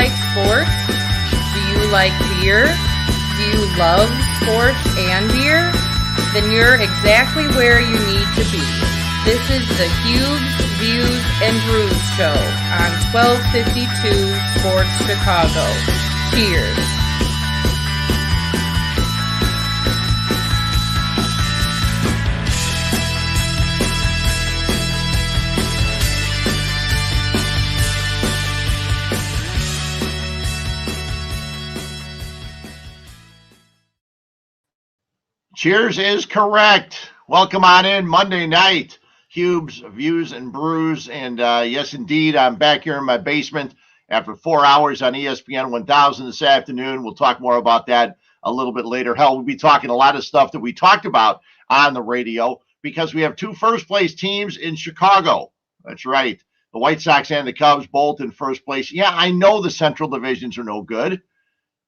like sports? Do you like beer? Do you love sports and beer? Then you're exactly where you need to be. This is the Huebs, Views, and Brews show on 1252 Sports Chicago. Cheers. Cheers is correct. Welcome on in Monday night. Huebs, Views, and Brews. And yes, indeed, I'm back here in my basement after 4 hours on ESPN 1000 this afternoon. We'll talk more about that a little bit later. Hell, we'll be talking a lot of stuff that we talked about on the radio because we have two first-place teams in Chicago. That's right. The White Sox and the Cubs both in first place. Yeah, I know the Central divisions are no good,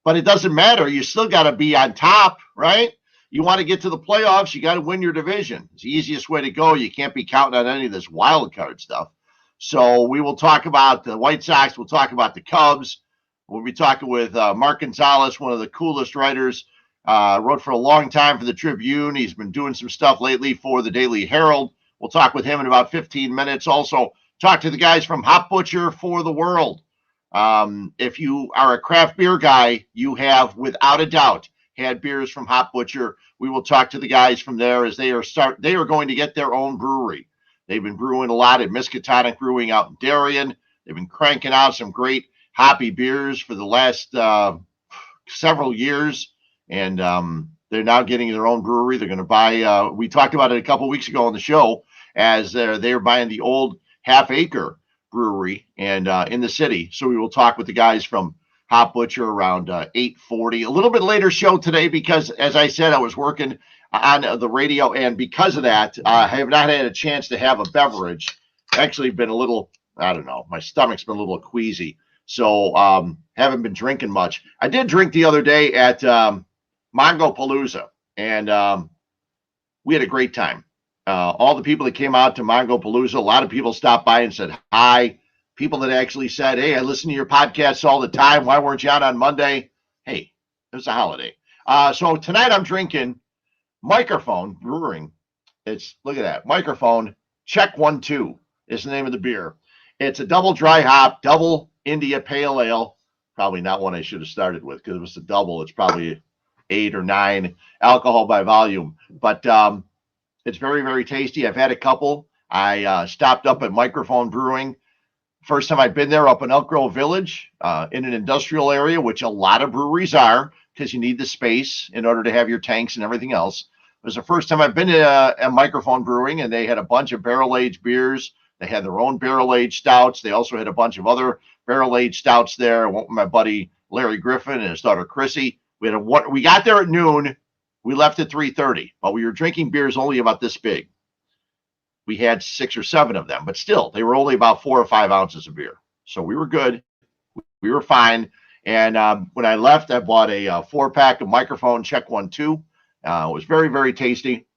but it doesn't matter. You still got to be on top, right? You want to get to the playoffs, you got to win your division. It's the easiest way to go. You can't be counting on any of this wild card stuff. So we will talk about the White Sox. We'll talk about the Cubs. We'll be talking with Mark Gonzales, one of the coolest writers. Wrote for a long time for the Tribune. He's been doing some stuff lately for the Daily Herald. We'll talk with him in about 15 minutes. Also, talk to the guys from Hop Butcher for the World. If you are a craft beer guy, you have, without a doubt, had beers from Hop Butcher. We will talk to the guys from there as they are going to get their own brewery. They've been brewing a lot at Miskatonic Brewing out in Darien. They've been cranking out some great hoppy beers for the last several years, and they're now getting their own brewery. They're going to buy. We talked about it a couple weeks ago on the show as they're buying the old Half Acre Brewery and in the city. So we will talk with the guys from Hop Butcher around 8:40. A little bit later show today because, as I said, I was working on the radio, and because of that, I have not had a chance to have a beverage. Actually been a little, I don't know, my stomach's been a little queasy, so haven't been drinking much. I did drink the other day at Mongopalooza, and we had a great time. All the people that came out to Mongopalooza, a lot of people stopped by and said hi. People that actually said, hey, I listen to your podcasts all the time. Why weren't you on Monday? Hey, it was a holiday. So tonight I'm drinking Microphone Brewing. Look at that. Microphone Check 1-2 is the name of the beer. It's a double dry hop, double India Pale Ale. Probably not one I should have started with because it was a double. It's probably 8 or 9 alcohol by volume. But it's very, very tasty. I've had a couple. I stopped up at Microphone Brewing. First time I've been there up in Elk Grove Village in an industrial area, which a lot of breweries are because you need the space in order to have your tanks and everything else. It was the first time I've been to a Microphone Brewing, and they had a bunch of barrel-aged beers. They had their own barrel-aged stouts. They also had a bunch of other barrel-aged stouts there. I went with my buddy Larry Griffin and his daughter Chrissy. We got there at noon. We left at 3:30, but we were drinking beers only about this big. We had 6 or 7 of them, but still, they were only about 4 or 5 ounces of beer. So we were good. We were fine. And when I left, I bought a 4-pack of Microphone Check 1-2. It was very, very tasty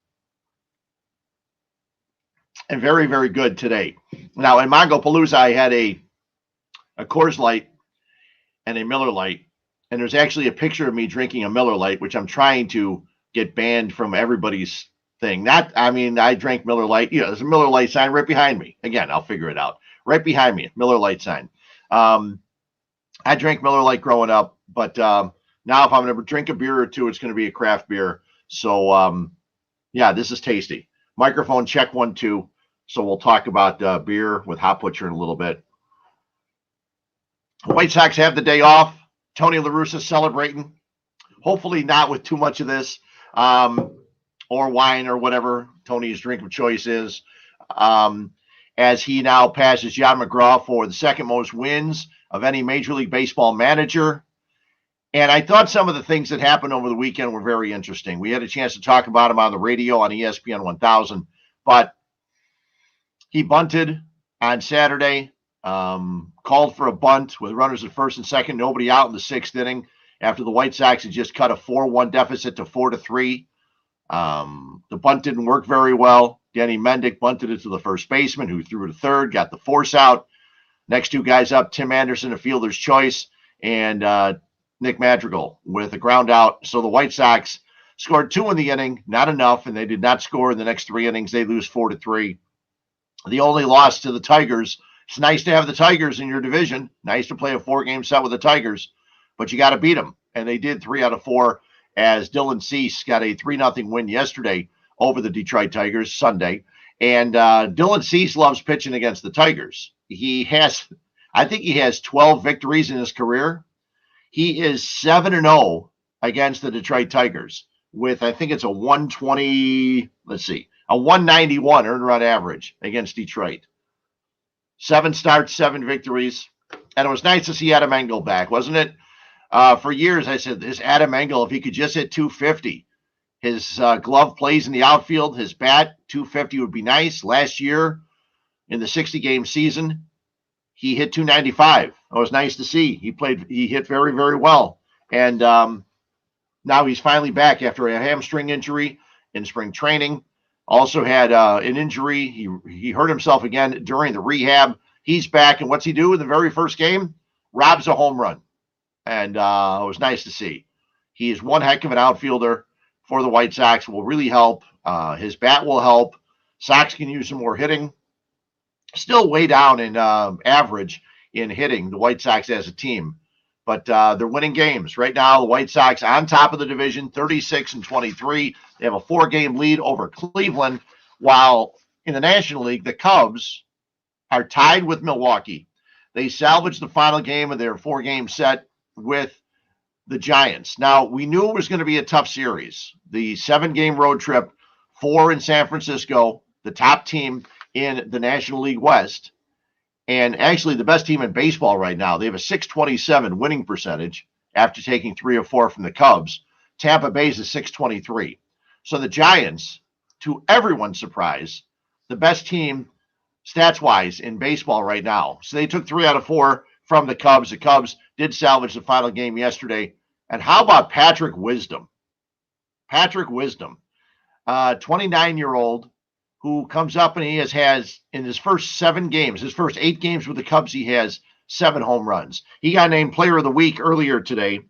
and very, very good today. Now, in Mongopalooza, I had a Coors Light and a Miller Lite. And there's actually a picture of me drinking a Miller Lite, which I'm trying to get banned from everybody's thing. I drank Miller Lite. Yeah, there's a Miller Lite sign right behind me. Again, I'll figure it out. Right behind me, Miller Lite sign. I drank Miller Lite growing up, but now if I'm going to drink a beer or two, it's going to be a craft beer. So, yeah, this is tasty. Microphone Check 1-2. So we'll talk about beer with Hop Butcher in a little bit. The White Sox have the day off. Tony La Russa celebrating. Hopefully not with too much of this. Or wine or whatever Tony's drink of choice is, as he now passes John McGraw for the second most wins of any Major League Baseball manager. And I thought some of the things that happened over the weekend were very interesting. We had a chance to talk about him on the radio on ESPN 1000, but he bunted on Saturday, called for a bunt with runners at first and second, nobody out in the 6th inning after the White Sox had just cut a 4-1 deficit to 4-3. The bunt didn't work very well. Danny Mendick bunted it to the first baseman, who threw to third, got the force out. Next two guys up, Tim Anderson, a fielder's choice, and Nick Madrigal with a ground out. So the White Sox scored 2 in the inning, not enough, and they did not score in the next 3 innings. They lose 4-3. The only loss to the Tigers. It's nice to have the Tigers in your division. Nice to play a 4-game set with the Tigers, but you got to beat them. And they did 3 out of 4 as Dylan Cease got a 3-0 win yesterday over the Detroit Tigers Sunday. And Dylan Cease loves pitching against the Tigers. I think he has 12 victories in his career. He is 7-0 against the Detroit Tigers with, I think it's a 191 earned run average against Detroit. 7 starts, 7 victories. And it was nice to see Adam Engel back, wasn't it? For years, I said, this Adam Engel, if he could just hit 250, his glove plays in the outfield, his bat, 250 would be nice. Last year, in the 60-game season, he hit 295. It was nice to see. He hit very, very well. And now he's finally back after a hamstring injury in spring training. Also had an injury. He hurt himself again during the rehab. He's back, and what's he do in the very first game? Robs a home run. And it was nice to see. He is one heck of an outfielder for the White Sox. Will really help. His bat will help. Sox can use some more hitting. Still way down in average in hitting, the White Sox as a team. But they're winning games. Right now, the White Sox on top of the division, 36-23. They have a 4-game lead over Cleveland, while in the National League, the Cubs are tied with Milwaukee. They salvaged the final game of their 4-game set with the Giants. Now, we knew it was going to be a tough series. The 7-game road trip, 4 in San Francisco, the top team in the National League West, and actually the best team in baseball right now. They have a .627 winning percentage after taking 3 or 4 from the Cubs. Tampa Bay's is .623. So the Giants, to everyone's surprise, the best team stats-wise in baseball right now. So they took 3 out of 4 from the Cubs. The Cubs did salvage the final game yesterday. And how about Patrick Wisdom? Patrick Wisdom, 29-year-old, who comes up and he has in his first 7 games, his first 8 games with the Cubs, he has 7 home runs. He got named Player of the Week earlier today.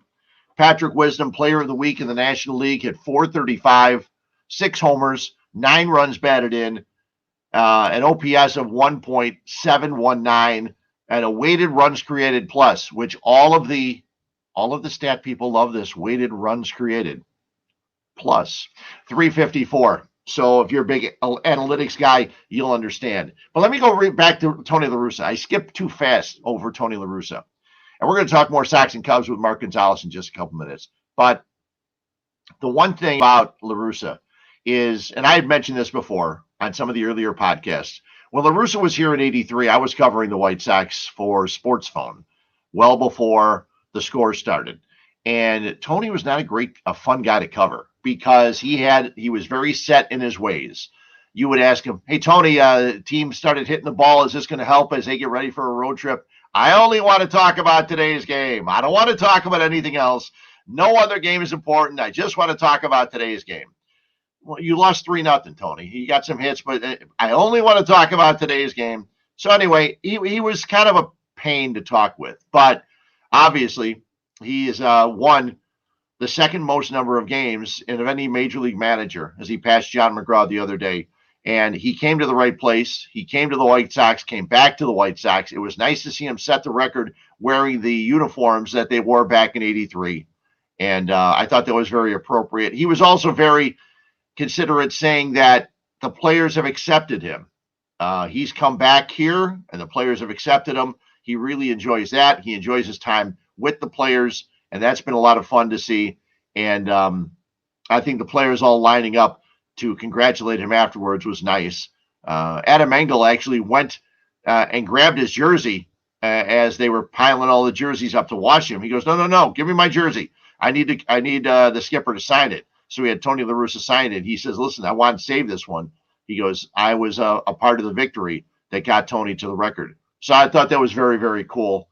Patrick Wisdom, Player of the Week in the National League, hit .435, 6 homers, 9 runs batted in, an OPS of 1.719, and a weighted runs created plus, which all of the stat people love this, weighted runs created plus, 354. So if you're a big analytics guy, you'll understand. But let me go back to Tony La Russa. I skipped too fast over Tony La Russa. And we're going to talk more Sox and Cubs with Mark Gonzales in just a couple minutes. But the one thing about La Russa is, and I had mentioned this before on some of the earlier podcasts, when La Russa was here in '83, I was covering the White Sox for Sports Phone well before the Score started. And Tony was not a fun guy to cover because he was very set in his ways. You would ask him, hey, Tony, team started hitting the ball. Is this going to help as they get ready for a road trip? I only want to talk about today's game. I don't want to talk about anything else. No other game is important. I just want to talk about today's game. Well, you lost 3-0, Tony. He got some hits, but I only want to talk about today's game. So anyway, he was kind of a pain to talk with, but obviously he has won the second most number of games of any major league manager, as he passed John McGraw the other day. And he came to the right place. He came to the White Sox, came back to the White Sox. It was nice to see him set the record wearing the uniforms that they wore back in '83. And I thought that was very appropriate. He was also very considerate, saying that the players have accepted him. He's come back here, and the players have accepted him. He really enjoys that. He enjoys his time with the players, and that's been a lot of fun to see. And I think the players all lining up to congratulate him afterwards was nice. Adam Engel actually went and grabbed his jersey as they were piling all the jerseys up to wash him. He goes, no, give me my jersey. I need the skipper to sign it. So he had Tony La Russa sign it. He says, listen, I want to save this one. He goes, I was a part of the victory that got Tony to the record. So I thought that was very, very cool.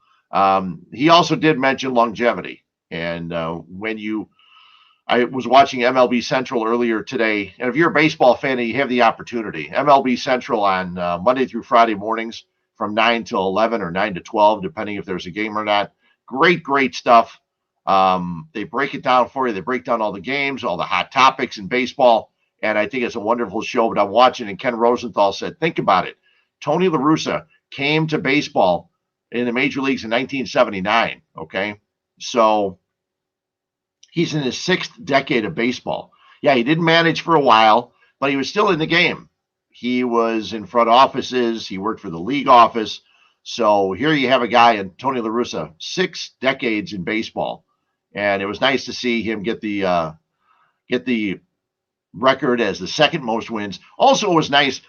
He also did mention longevity. And I was watching MLB Central earlier today. And if you're a baseball fan and you have the opportunity, MLB Central on Monday through Friday mornings from 9 till 11 or 9 to 12, depending if there's a game or not. Great stuff. They break it down for you. They break down all the games, all the hot topics in baseball. And I think it's a wonderful show. But I'm watching, and Ken Rosenthal said, think about it. Tony La Russa came to baseball in the major leagues in 1979. Okay. So he's in his sixth decade of baseball. Yeah, he didn't manage for a while, but he was still in the game. He was in front offices. He worked for the league office. So here you have a guy in Tony La Russa, 6 decades in baseball. And it was nice to see him get the record as the second most wins. Also, it was nice.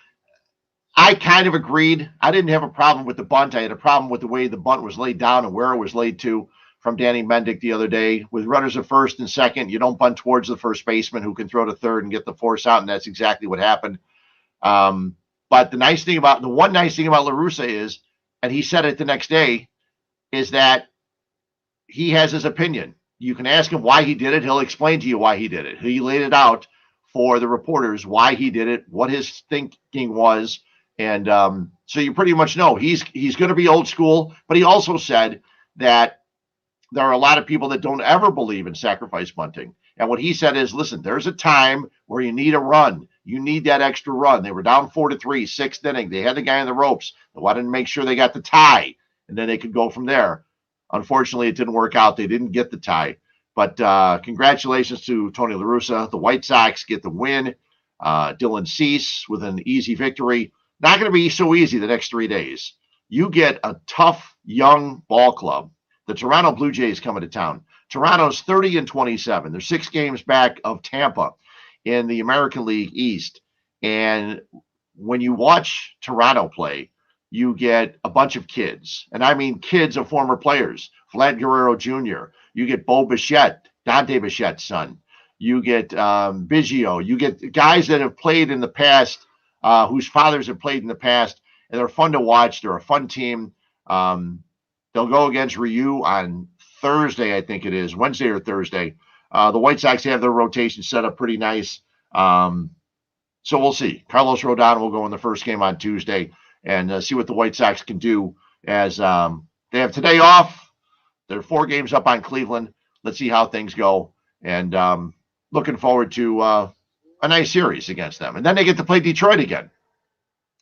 I kind of agreed. I didn't have a problem with the bunt. I had a problem with the way the bunt was laid down and where it was laid to from Danny Mendick the other day. With runners at first and second, you don't bunt towards the first baseman who can throw to third and get the force out, and that's exactly what happened. But the one nice thing about La Russa is, and he said it the next day, is that he has his opinion. You can ask him why he did it. He'll explain to you why he did it. He laid it out for the reporters why he did it, what his thinking was. And so you pretty much know he's going to be old school. But he also said that there are a lot of people that don't ever believe in sacrifice bunting. And what he said is, listen, there's a time where you need a run. You need that extra run. They were down 4-3, sixth inning. They had the guy on the ropes. They wanted to make sure they got the tie, and then they could go from there. Unfortunately, it didn't work out. They didn't get the tie. But congratulations to Tony La Russa. The White Sox get the win. Dylan Cease with an easy victory. Not going to be so easy the next 3 days. You get a tough, young ball club. The Toronto Blue Jays coming to town. Toronto's 30-27. They're 6 games back of Tampa in the American League East. And when you watch Toronto play, you get a bunch of kids. And I mean kids of former players. Vlad Guerrero Jr. You get Bo Bichette, Dante Bichette's son. You get Biggio. You get guys that have played in the past, whose fathers have played in the past. And they're fun to watch. They're a fun team. They'll go against Ryu on Thursday, I think it is, Wednesday or Thursday. The White Sox have their rotation set up pretty nice. So we'll see. Carlos Rodon will go in the first game on Tuesday and see what the White Sox can do as they have today off. They're 4 games up on Cleveland. Let's see how things go. And looking forward to a nice series against them. And then they get to play Detroit again.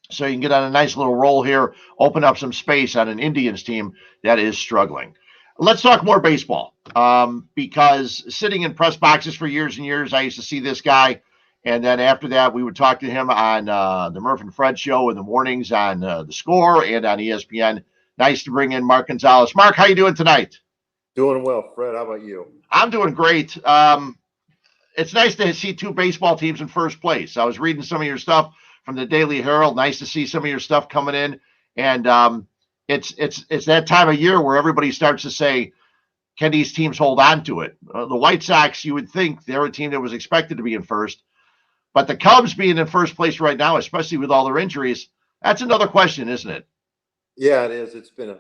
So you can get on a nice little roll here, open up some space on an Indians team that is struggling. Let's talk more baseball, because sitting in press boxes for years and years, I used to see this guy. And then after that, we would talk to him on the Murph and Fred show in the mornings on The Score and on ESPN. Nice to bring in Mark Gonzales. Mark, how you doing tonight? Doing well, Fred. How about you? I'm doing great. It's nice to see 2 baseball teams in first place. I was reading some of your stuff from the Daily Herald. Nice to see some of your stuff coming in. And it's that time of year where everybody starts to say, can these teams hold on to it? The White Sox, you would think they're a team that was expected to be in first. But the Cubs being in first place right now, especially with all their injuries, that's another question, isn't it? Yeah, it is. It's been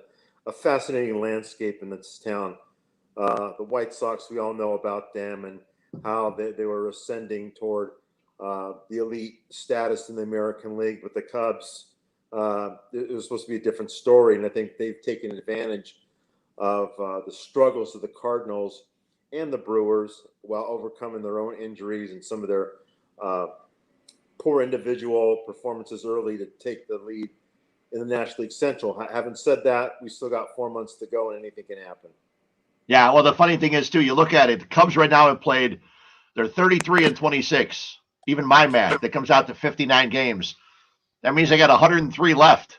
a fascinating landscape in this town. The White Sox, we all know about them and how they were ascending toward the elite status in the American League. But the Cubs, it was supposed to be a different story. And I think they've taken advantage of the struggles of the Cardinals and the Brewers while overcoming their own injuries and some of their poor individual performances early to take the lead in the National League Central. Having said that, we still got 4 months to go and anything can happen. Yeah, well, the funny thing is, too, you look at it, the Cubs right now have played, they're 33-26. Even my math, that comes out to 59 games. That means they got 103 left.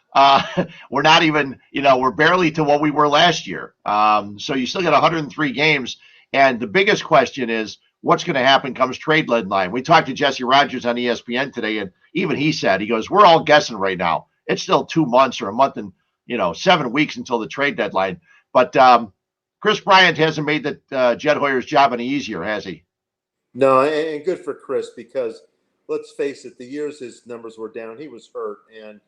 We're not even, we're barely to what we were last year. So you still got 103 games. And the biggest question is, what's going to happen comes trade deadline? We talked to Jesse Rogers on ESPN today, and even he said, he goes, we're all guessing right now. It's still 2 months or a month and, 7 weeks until the trade deadline. But Chris Bryant hasn't made the Jed Hoyer's job any easier, has he? No, and good for Chris, because let's face it, the years his numbers were down, he was hurt. And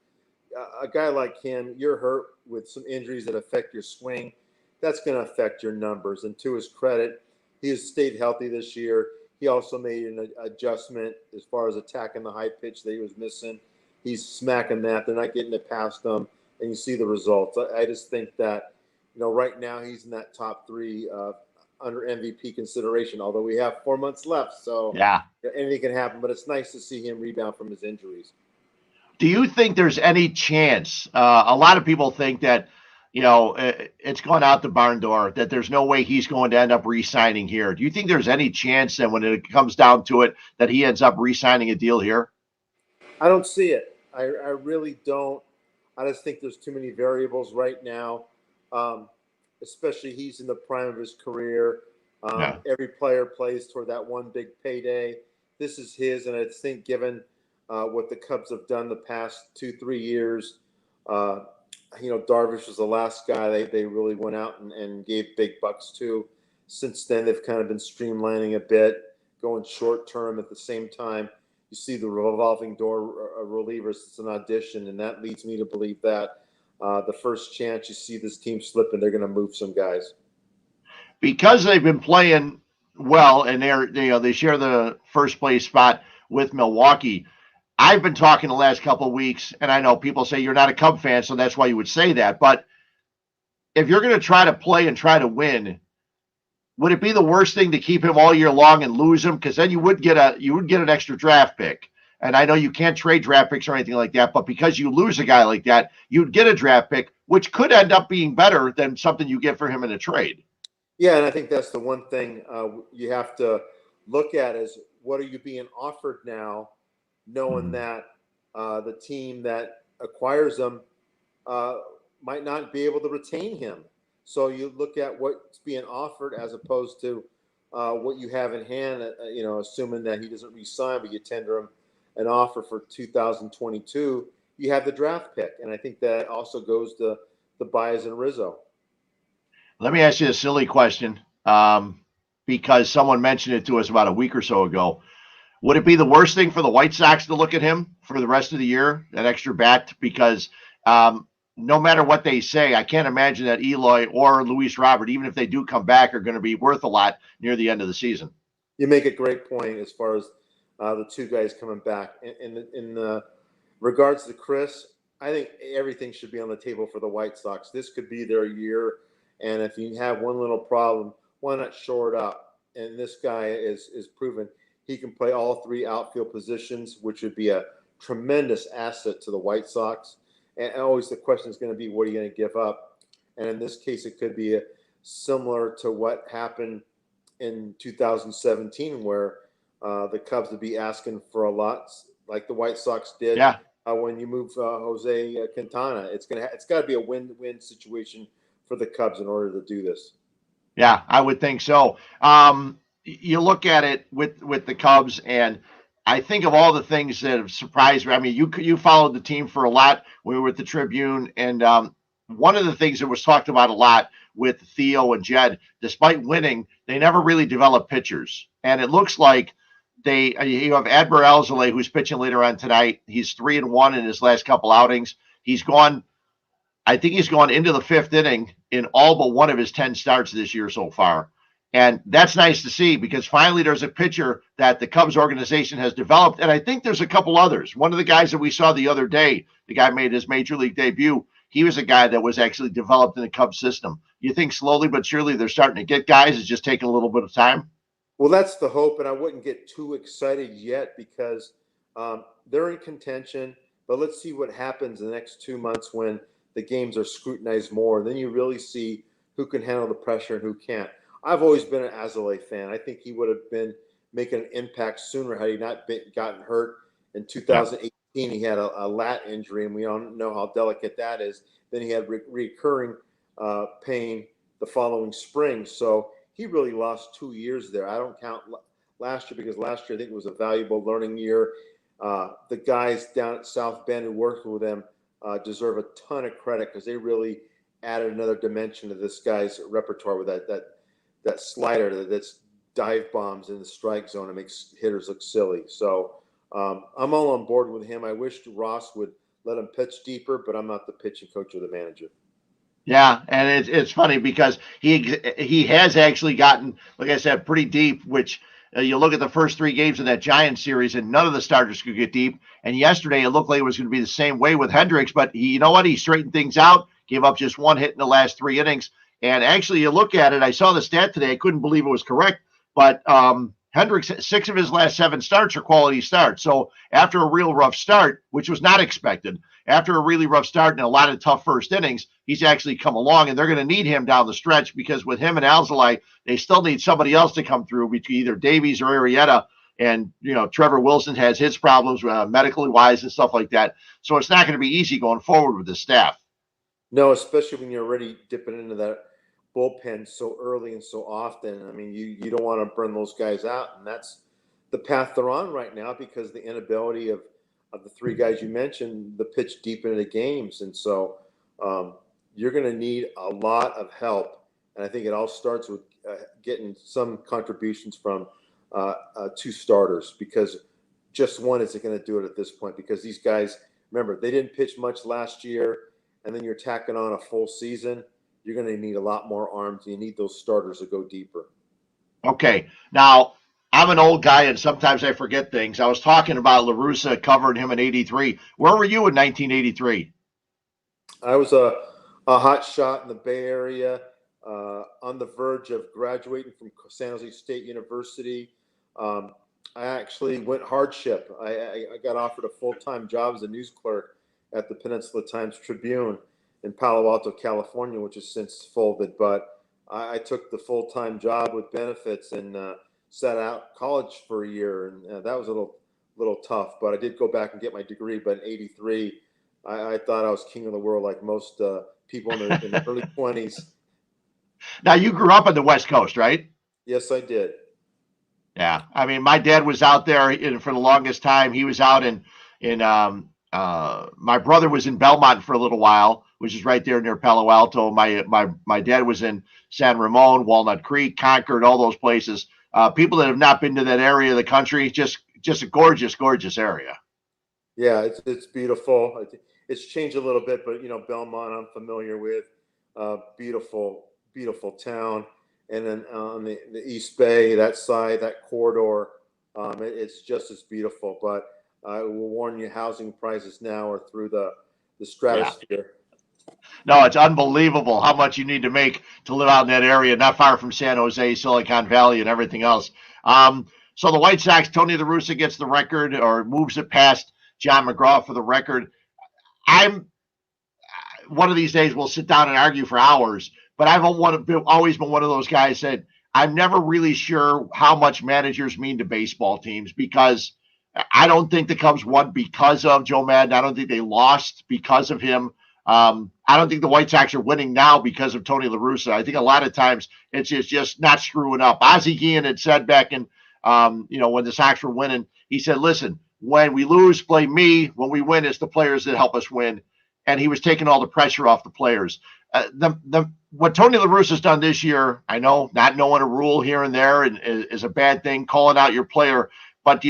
a guy like him, you're hurt with some injuries that affect your swing. That's going to affect your numbers. And to his credit, he has stayed healthy this year. He also made an adjustment as far as attacking the high pitch that he was missing. He's smacking that. They're not getting it past him. And you see the results. I just think that, right now he's in that top three under MVP consideration, although we have 4 months left. So Yeah. anything can happen, but it's nice to see him rebound from his injuries. Do you think there's any chance? A lot of people think that, it's gone out the barn door, that there's no way he's going to end up re-signing here. Do you think there's any chance that when it comes down to it, that he ends up re-signing a deal here? I don't see it. I really don't. I just think there's too many variables right now, especially he's in the prime of his career. Yeah. Every player plays toward that one big payday. This is his, and I think given what the Cubs have done the past 2-3 years, Darvish was the last guy they really went out and gave big bucks to. Since then, they've kind of been streamlining a bit, going short term at the same time. You see the revolving door relievers. It's an audition, and that leads me to believe that the first chance you see this team slipping, they're going to move some guys. Because they've been playing well, and they share the first place spot with Milwaukee. I've been talking the last couple of weeks, and I know people say you're not a Cub fan, so that's why you would say that. But if you're going to try to play and try to win, would it be the worst thing to keep him all year long and lose him? Because then you would get an extra draft pick. And I know you can't trade draft picks or anything like that, but because you lose a guy like that, you'd get a draft pick, which could end up being better than something you get for him in a trade. Yeah, and I think that's the one thing you have to look at is what are you being offered now, knowing that the team that acquires them might not be able to retain him. So you look at what's being offered as opposed to what you have in hand, assuming that he doesn't re-sign, but you tender him an offer for 2022, you have the draft pick. And I think that also goes to the Baez and Rizzo. Let me ask you a silly question, because someone mentioned it to us about a week or so ago. Would it be the worst thing for the White Sox to look at him for the rest of the year, that extra bat? Because no matter what they say, I can't imagine that Eloy or Luis Robert, even if they do come back, are going to be worth a lot near the end of the season. You make a great point as far as the two guys coming back. In regards to Chris, I think everything should be on the table for the White Sox. This could be their year, and if you have one little problem, why not shore it up? And this guy is proven he can play all three outfield positions, which would be a tremendous asset to the White Sox. And always the question is going to be, what are you going to give up? And in this case, it could be similar to what happened in 2017, where the Cubs would be asking for a lot, like the White Sox did. Yeah. When you move Jose Quintana. It's got to be a win-win situation for the Cubs in order to do this. Yeah, I would think so. You look at it with the Cubs, and I think of all the things that have surprised me. I mean, you followed the team for a lot. We were at the Tribune, and one of the things that was talked about a lot with Theo and Jed, despite winning, they never really developed pitchers. And it looks like you have Adbert Alzolay, who's pitching later on tonight. He's 3-1 in his last couple outings. I think he's gone into the fifth inning in all but one of his 10 starts this year so far. And that's nice to see, because finally there's a pitcher that the Cubs organization has developed. And I think there's a couple others. One of the guys that we saw the other day, the guy made his major league debut. He was a guy that was actually developed in the Cubs system. You think slowly but surely they're starting to get guys? It's just taking a little bit of time? Well, that's the hope, and I wouldn't get too excited yet because they're in contention. But let's see what happens in the next 2 months when the games are scrutinized more. And then you really see who can handle the pressure and who can't. I've always been an Alzolay fan. I think he would have been making an impact sooner had he not gotten hurt. In 2018, he had a lat injury, and we all know how delicate that is. Then he had recurring pain the following spring. So he really lost 2 years there. I don't count last year because last year I think it was a valuable learning year. The guys down at South Bend who worked with them deserve a ton of credit because they really added another dimension to this guy's repertoire with that slider that's dive bombs in the strike zone and makes hitters look silly. So I'm all on board with him. I wish Ross would let him pitch deeper, but I'm not the pitching coach or the manager. Yeah, and it's funny because he has actually gotten, like I said, pretty deep, which you look at the first 3 games of that Giants series, and none of the starters could get deep. And yesterday, it looked like it was going to be the same way with Hendricks, but he straightened things out, gave up just 1 hit in the last 3 innings. And actually, you look at it, I saw the stat today. I couldn't believe it was correct. But Hendricks, 6 of his last 7 starts are quality starts. So after a real rough start, which was not expected, after a really rough start and a lot of tough first innings, he's actually come along, and they're going to need him down the stretch because with him and Alzolay, they still need somebody else to come through between either Davies or Arrieta. And, Trevor Wilson has his problems medically wise and stuff like that. So it's not going to be easy going forward with the staff. No, especially when you're already dipping into that bullpen so early and so often. I mean, you don't want to burn those guys out, and that's the path they're on right now because the inability of the 3 guys you mentioned, the pitch deep into the games. And so you're going to need a lot of help. And I think it all starts with getting some contributions from 2 starters, because just one isn't going to do it at this point, because these guys, remember, they didn't pitch much last year, and then you're tacking on a full season. You're going to need a lot more arms. You need those starters to go deeper. Okay. Now, I'm an old guy, and sometimes I forget things. I was talking about La Russa covering him in 83. Where were you in 1983? I was a hot shot in the Bay Area, on the verge of graduating from San Jose State University. I actually went hardship. I got offered a full-time job as a news clerk at the Peninsula Times-Tribune in Palo Alto, California, which has since folded. But I took the full-time job with benefits and sat out college for a year, and that was a little tough. But I did go back and get my degree. But in '83, I thought I was king of the world, like most people in the early 20s. Now, you grew up on the West Coast, right? Yes, I did. Yeah. I mean, my dad was out there for the longest time. He was out in my brother was in Belmont for a little while, which is right there near Palo Alto. My dad was in San Ramon, Walnut Creek, Concord, all those places. People that have not been to that area of the country, just a gorgeous, gorgeous area. Yeah, it's beautiful. It's changed a little bit, but Belmont I'm familiar with. Beautiful, beautiful town. And then on the East Bay, that side, that corridor, it's just as beautiful. But I will warn you, housing prices now are through the stratosphere. Yeah. No, it's unbelievable how much you need to make to live out in that area, not far from San Jose, Silicon Valley, and everything else. So the White Sox, Tony La Russa gets the record or moves it past John McGraw for the record. One of these days we'll sit down and argue for hours, but I've always been one of those guys that I'm never really sure how much managers mean to baseball teams, because I don't think the Cubs won because of Joe Madden. I don't think they lost because of him. I don't think the White Sox are winning now because of Tony La Russa. I think a lot of times it's just not screwing up. Ozzie Guillen had said back in, when the Sox were winning, he said, listen, when we lose, blame me. When we win, it's the players that help us win. And he was taking all the pressure off the players. What Tony La Russa has done this year, I know not knowing a rule here and there is a bad thing, calling out your player. But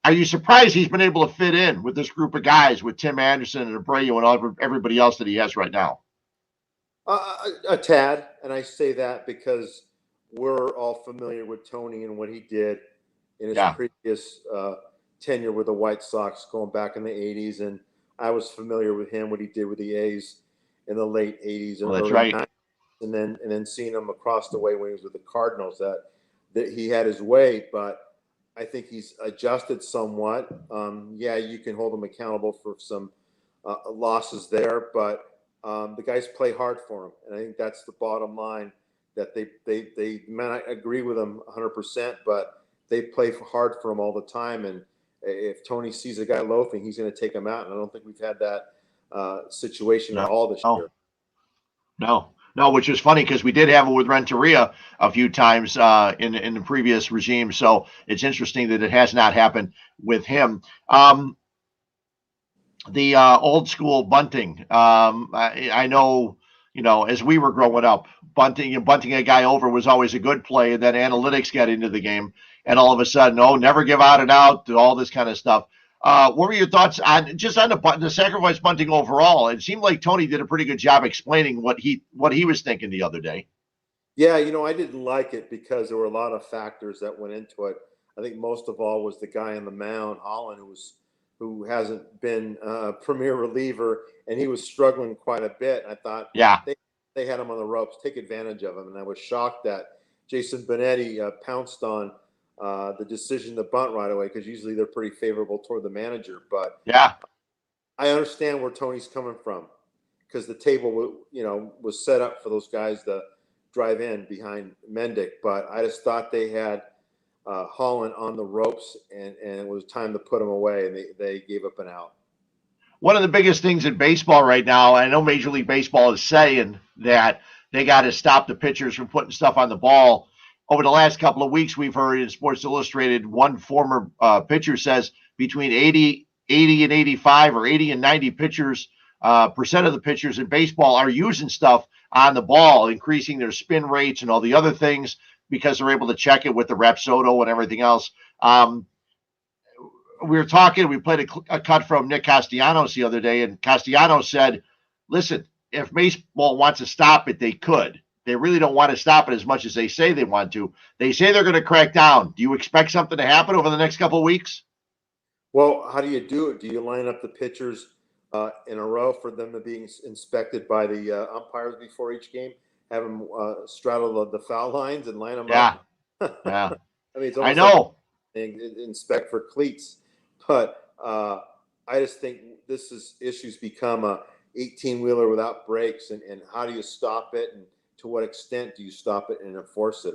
are you surprised he's been able to fit in with this group of guys, with Tim Anderson and Abreu and everybody else that he has right now? A tad, and I say that because we're all familiar with Tony and what he did in his previous tenure with the White Sox going back in the 80s. And I was familiar with him, what he did with the A's in the late 80s and early 90s. And then seeing him across the way when he was with the Cardinals, that he had his way. But I think he's adjusted somewhat. You can hold him accountable for some losses there, but the guys play hard for him. And I think that's the bottom line, that they may not agree with him 100%, but they play hard for him all the time. And if Tony sees a guy loafing, he's going to take him out. And I don't think we've had that situation at all this year. No, which is funny because we did have it with Renteria a few times in the previous regime. So it's interesting that it has not happened with him. The old school bunting. I know, as we were growing up, bunting a guy over was always a good play. And then analytics got into the game, and all of a sudden, never give out and out, all this kind of stuff. What were your thoughts on the sacrifice bunting overall? It seemed like Tony did a pretty good job explaining what he was thinking the other day. Yeah, I didn't like it because there were a lot of factors that went into it. I think most of all was the guy on the mound, Holland, who hasn't been a premier reliever, and he was struggling quite a bit. I thought, they had him on the ropes. Take advantage of him. And I was shocked that Jason Benetti pounced on the decision to bunt right away, because usually they're pretty favorable toward the manager. But Yeah. I understand where Tony's coming from, because the table, was set up for those guys to drive in behind Mendick. But I just thought they had Holland on the ropes, and it was time to put him away, and they gave up an out. One of the biggest things in baseball right now, I know Major League Baseball is saying that they got to stop the pitchers from putting stuff on the ball. Over the last couple of weeks, we've heard in Sports Illustrated, one former pitcher says between 80 and 85 or 80 and 90 pitchers, percent of the pitchers in baseball are using stuff on the ball, increasing their spin rates and all the other things because they're able to check it with the Rapsodo and everything else. We were talking, we played a cut from Nick Castellanos the other day, and Castellanos said, listen, if baseball wants to stop it, they could. They really don't want to stop it as much as they say they want to. They say they're going to crack down. Do you expect something to happen over the next couple of weeks? Well, how do you do it? Do you line up the pitchers in a row for them to be inspected by the umpires before each game? Have them straddle the foul lines and line them up? Yeah. I mean, it's I almost know. like inspect for cleats. But I just think issues become a 18-wheeler without brakes, and how do you stop it, and to what extent do you stop it and enforce it?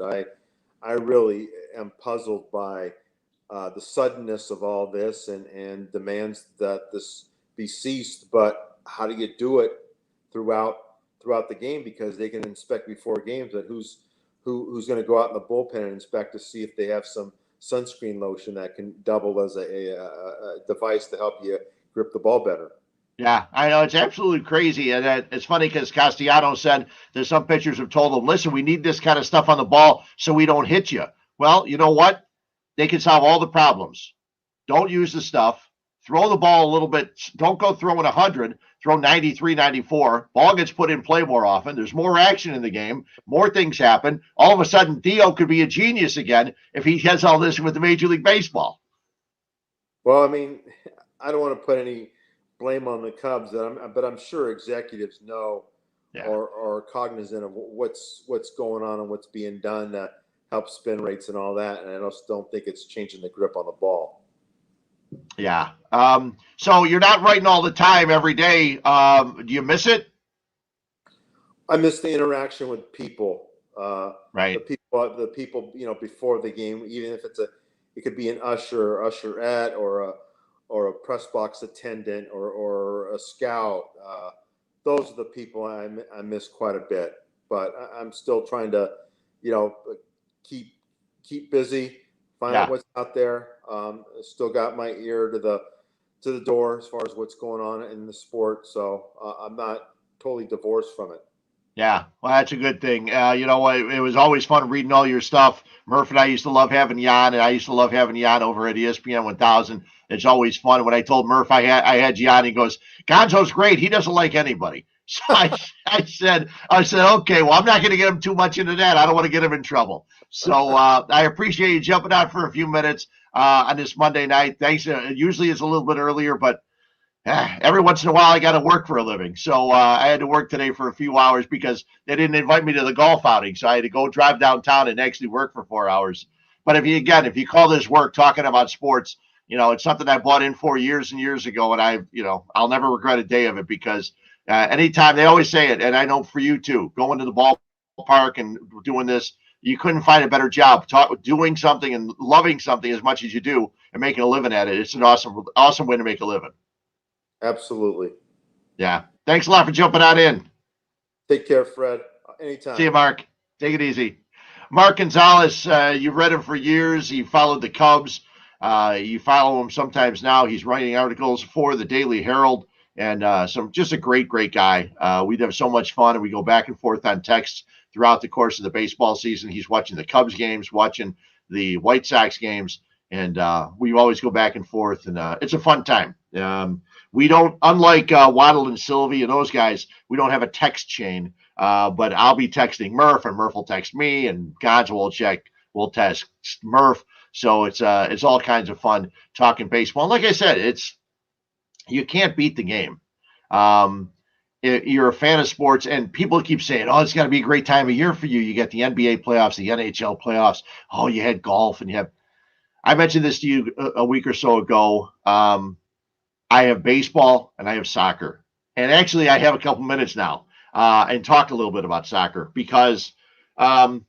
I really am puzzled by the suddenness of all this, and demands that this be ceased. But how do you do it throughout the game? Because they can inspect before games, but who's going to go out in the bullpen and inspect to see if they have some sunscreen lotion that can double as a device to help you grip the ball better. Yeah, I know. It's absolutely crazy. And it's funny because Castellanos said there's some pitchers have told him, listen, we need this kind of stuff on the ball so we don't hit you. Well, you know what? They can solve all the problems. Don't use the stuff. Throw the ball a little bit. Don't go throwing 100. Throw 93, 94. Ball gets put in play more often. There's more action in the game. More things happen. All of a sudden, Dio could be a genius again if he has all this with the Major League Baseball. Well, I mean, I don't want to put any blame on the Cubs, but I'm sure executives know or are cognizant of what's going on and what's being done to help spin rates and all that. And I just don't think it's changing the grip on the ball. Yeah. So you're not writing all the time every day. Do you miss it? I miss the interaction with people. Right. The people, before the game, even if it could be an usher or usherette or a press box attendant or a scout. Those are the people I miss quite a bit. But I'm still trying to, keep busy, find out what's out there. Still got my ear to the door as far as what's going on in the sport. So I'm not totally divorced from it. Yeah, well, that's a good thing. It was always fun reading all your stuff. Murph and I used to love having you on, and I used to love having you on over at ESPN 1000. It's always fun. When I told Murph I had you on, he goes, Gonzo's great. He doesn't like anybody. So I said, okay, well, I'm not going to get him too much into that. I don't want to get him in trouble. So I appreciate you jumping on for a few minutes on this Monday night. Thanks. Usually it's a little bit earlier, but every once in a while I got to work for a living. So I had to work today for a few hours because they didn't invite me to the golf outing. So I had to go drive downtown and actually work for 4 hours. But if you call this work talking about sports, it's something I bought in for years and years ago. And I'll never regret a day of it because anytime they always say it. And I know for you too, going to the ballpark and doing this, you couldn't find a better job doing something and loving something as much as you do and making a living at it. It's an awesome way to make a living. Absolutely. Yeah. Thanks a lot for jumping on in. Take care, Fred. Anytime. See you, Mark. Take it easy. Mark Gonzales, you've read him for years. He followed the Cubs. You follow him sometimes now. He's writing articles for the Daily Herald and just a great guy. We'd have so much fun, and we go back and forth on texts throughout the course of the baseball season. He's watching the Cubs games, watching the White Sox games, and we always go back and forth, and it's a fun time. We don't, unlike Waddle and Sylvie and those guys, we don't have a text chain, but I'll be texting Murph, and Murph will text me, and Gonzo will text Murph. So it's all kinds of fun talking baseball. And like I said, you can't beat the game. you're a fan of sports, and people keep saying, "Oh, it's got to be a great time of year for you. You get the NBA playoffs, the NHL playoffs. Oh, you had golf, and you have." I mentioned this to you a week or so ago. I have baseball and I have soccer, and actually, I have a couple minutes now and talk a little bit about soccer because I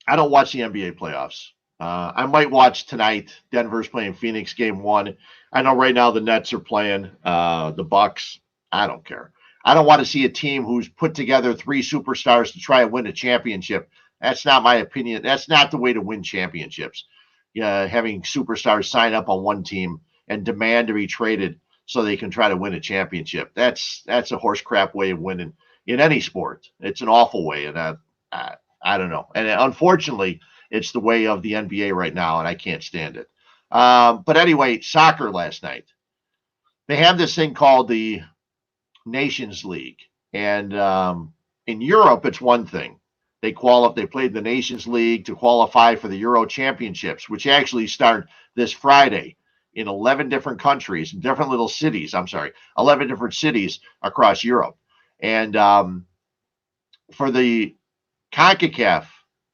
don't watch the NBA playoffs. I might watch tonight. Denver's playing Phoenix game 1. I know right now the Nets are playing the Bucks. I don't care. I don't want to see a team who's put together 3 superstars to try and win a championship. That's not my opinion. That's not the way to win championships. Having superstars sign up on one team and demand to be traded so they can try to win a championship. That's a horse crap way of winning in any sport. It's an awful way, and I don't know. And unfortunately, it's the way of the NBA right now, and I can't stand it. But anyway, soccer last night. They have this thing called the Nations League, and in Europe, it's one thing. They played the Nations League to qualify for the Euro Championships, which actually start this Friday in 11 different countries, different little cities. 11 different cities across Europe. And for the CONCACAF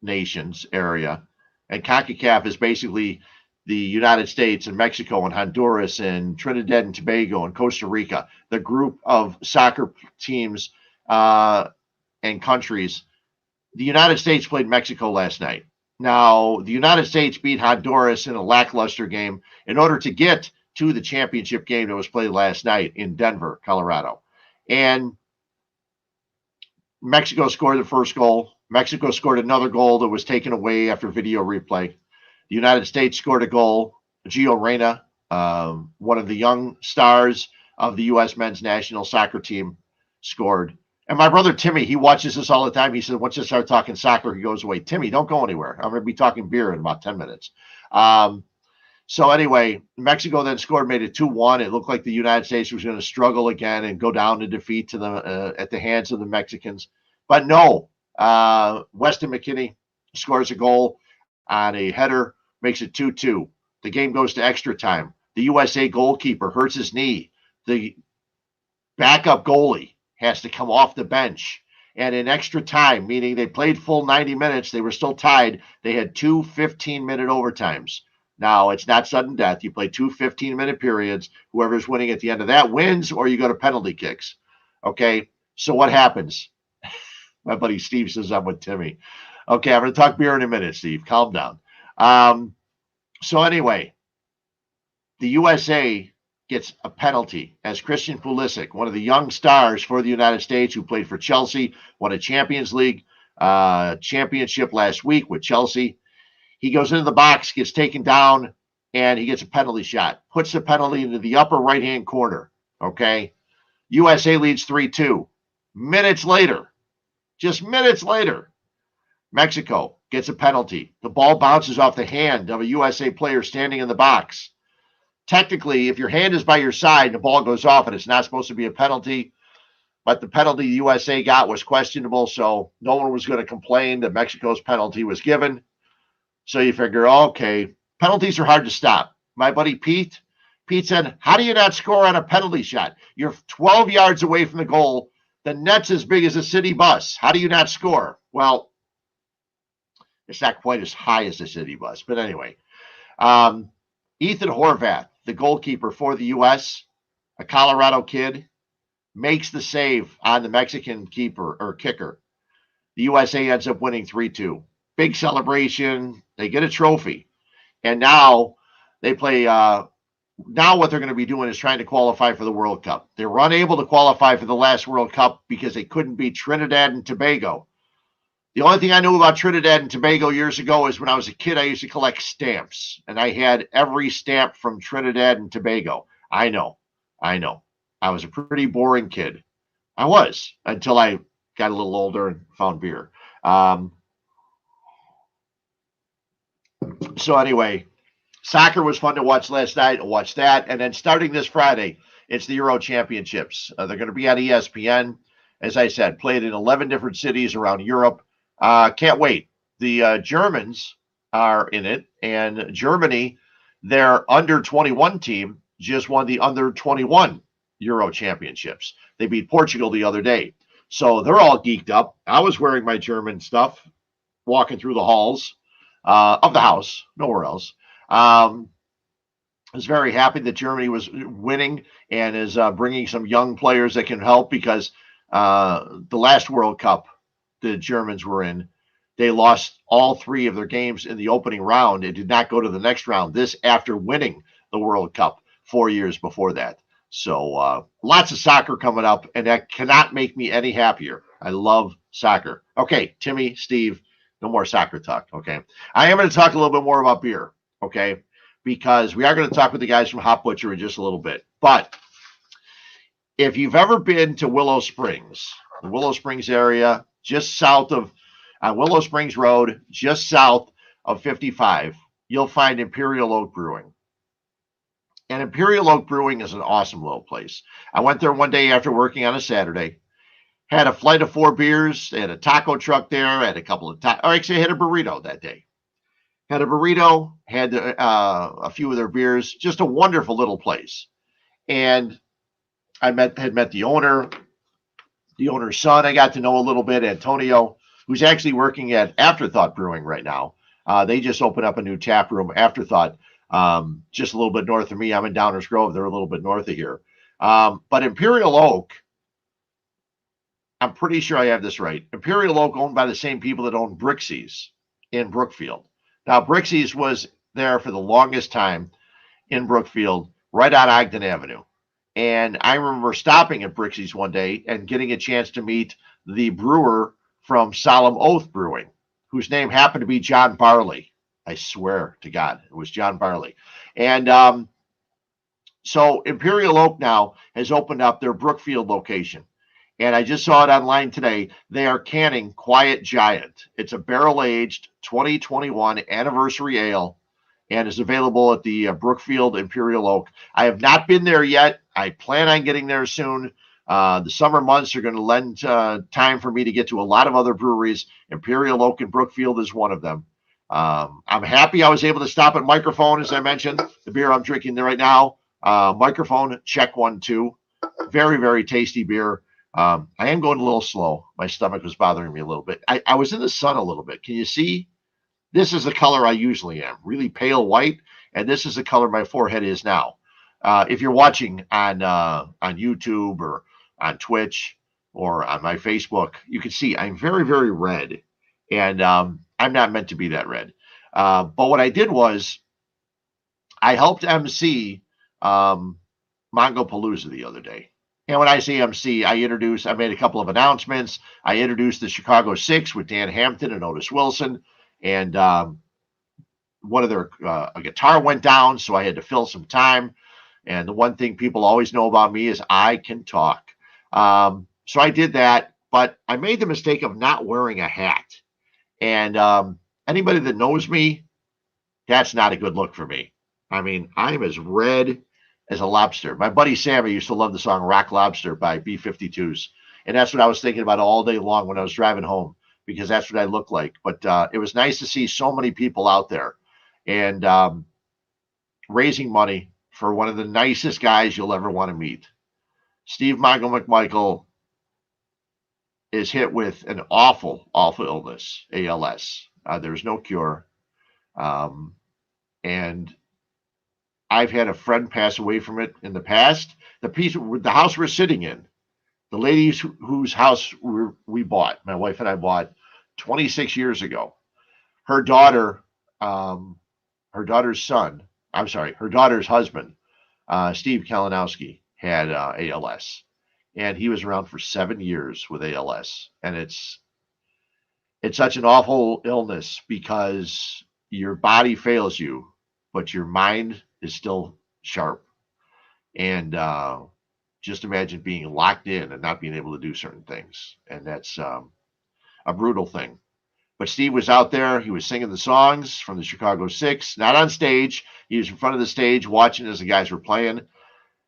nations area, and CONCACAF is basically the United States and Mexico and Honduras and Trinidad and Tobago and Costa Rica, the group of soccer teams and countries. The United States played Mexico last night. Now, the United States beat Honduras in a lackluster game in order to get to the championship game that was played last night in Denver, Colorado. And Mexico scored the first goal. Mexico scored another goal that was taken away after video replay. The United States scored a goal. Gio Reyna, one of the young stars of the U.S. men's national soccer team, scored. And my brother Timmy, he watches this all the time. He said, once you start talking soccer, he goes away. Timmy, don't go anywhere. I'm going to be talking beer in about 10 minutes. So anyway, Mexico then scored, made it 2-1. It looked like the United States was going to struggle again and go down to defeat to the at the hands of the Mexicans. But no, Weston McKennie scores a goal on a header, makes it 2-2. The game goes to extra time. The USA goalkeeper hurts his knee. The backup goalie has to come off the bench. And in extra time, meaning they played full 90 minutes, they were still tied. They had 2 15-minute overtimes. Now, it's not sudden death. You play 2 15-minute periods. Whoever's winning at the end of that wins, or you go to penalty kicks. Okay, so what happens? My buddy Steve says I'm with Timmy. Okay, I'm going to talk beer in a minute, Steve. Calm down. So anyway, the USA gets a penalty as Christian Pulisic, one of the young stars for the United States who played for Chelsea, won a Champions League championship last week with Chelsea. He goes into the box, gets taken down, and he gets a penalty shot. Puts the penalty into the upper right-hand corner, okay? USA leads 3-2. Just minutes later, Mexico gets a penalty. The ball bounces off the hand of a USA player standing in the box. Technically, if your hand is by your side and the ball goes off, and it's not supposed to be a penalty, but the penalty the USA got was questionable, so no one was going to complain that Mexico's penalty was given. So you figure, okay, penalties are hard to stop. My buddy Pete said, how do you not score on a penalty shot? You're 12 yards away from the goal. The net's as big as a city bus. How do you not score? Well, it's not quite as high as a city bus, but anyway. Ethan Horvath, the goalkeeper for the U.S., a Colorado kid, makes the save on the Mexican kicker. The USA ends up winning 3-2. Big celebration. They get a trophy. And now they play. Now what they're going to be doing is trying to qualify for the World Cup. They were unable to qualify for the last World Cup because they couldn't beat Trinidad and Tobago. The only thing I knew about Trinidad and Tobago years ago is when I was a kid, I used to collect stamps. And I had every stamp from Trinidad and Tobago. I know. I was a pretty boring kid. I was, until I got a little older and found beer. So anyway, soccer was fun to watch last night. I'll watch that. And then starting this Friday, it's the Euro Championships. They're going to be on ESPN. As I said, played in 11 different cities around Europe. Can't wait. The Germans are in it. And Germany, their under-21 team, just won the under-21 Euro championships. They beat Portugal the other day. So they're all geeked up. I was wearing my German stuff, walking through the halls of the house, nowhere else. I was very happy that Germany was winning and is bringing some young players that can help because the last World Cup the Germans were in, they lost all 3 of their games in the opening round and did not go to the next round. This after winning the World Cup 4 years before that. So lots of soccer coming up, and that cannot make me any happier. I love soccer. Okay, Timmy, Steve, no more soccer talk. Okay, I am going to talk a little bit more about beer. Okay, because we are going to talk with the guys from Hop Butcher in just a little bit. But if you've ever been to Willow Springs, the Willow Springs area, just south of Willow Springs Road, just south of 55, you'll find Imperial Oak Brewing. And Imperial Oak Brewing is an awesome little place. I went there one day after working on a Saturday, had a flight of 4 beers, they had a taco truck there, had a couple of actually I had a burrito that day. Had a burrito, had a few of their beers, just a wonderful little place. And I had met the owner's son. I got to know a little bit, Antonio, who's actually working at Afterthought Brewing right now. They just opened up a new tap room, Afterthought, just a little bit north of me. I'm in Downers Grove. They're a little bit north of here. But Imperial Oak, I'm pretty sure I have this right. Imperial Oak owned by the same people that own Brixie's in Brookfield. Now, Brixie's was there for the longest time in Brookfield, right on Ogden Avenue. And I remember stopping at Brixie's one day and getting a chance to meet the brewer from Solemn Oath Brewing, whose name happened to be John Barley. I swear to God, it was John Barley. And so Imperial Oak now has opened up their Brookfield location. And I just saw it online today. They are canning Quiet Giant. It's a barrel-aged 2021 anniversary ale and is available at the Brookfield Imperial Oak. I have not been there yet. I plan on getting there soon. The summer months are going to lend time for me to get to a lot of other breweries. Imperial Oak in Brookfield is one of them. I'm happy I was able to stop at Microphone, as I mentioned, the beer I'm drinking there right now. Microphone, check 1, 2. Very, very tasty beer. I am going a little slow. My stomach was bothering me a little bit. I was in the sun a little bit. Can you see? This is the color I usually am, really pale white, and this is the color my forehead is now. If you're watching on YouTube or on Twitch or on my Facebook, you can see I'm very, very red, and I'm not meant to be that red. But what I did was I helped MC Mongopalooza the other day. And when I say MC, I made a couple of announcements. I introduced the Chicago Six with Dan Hampton and Otis Wilson. And one of their a guitar went down, so I had to fill some time. And the one thing people always know about me is I can talk. So I did that, but I made the mistake of not wearing a hat. And anybody that knows me, that's not a good look for me. I mean, I'm as red as a lobster. My buddy Sammy used to love the song Rock Lobster by B-52s. And that's what I was thinking about all day long when I was driving home, because that's what I look like. But it was nice to see so many people out there and raising money for one of the nicest guys you'll ever want to meet. Steve Mongo McMichael is hit with an awful, awful illness, ALS. There's no cure. And I've had a friend pass away from it in the past. The house we're sitting in, the lady whose house we bought, my wife and I bought 26 years ago, her daughter's husband, Steve Kalinowski, had ALS, and he was around for 7 years with ALS. And it's such an awful illness because your body fails you, but your mind is still sharp. And just imagine being locked in and not being able to do certain things. And that's a brutal thing. But Steve was out there. He was singing the songs from the Chicago Six, not on stage. He was in front of the stage watching as the guys were playing.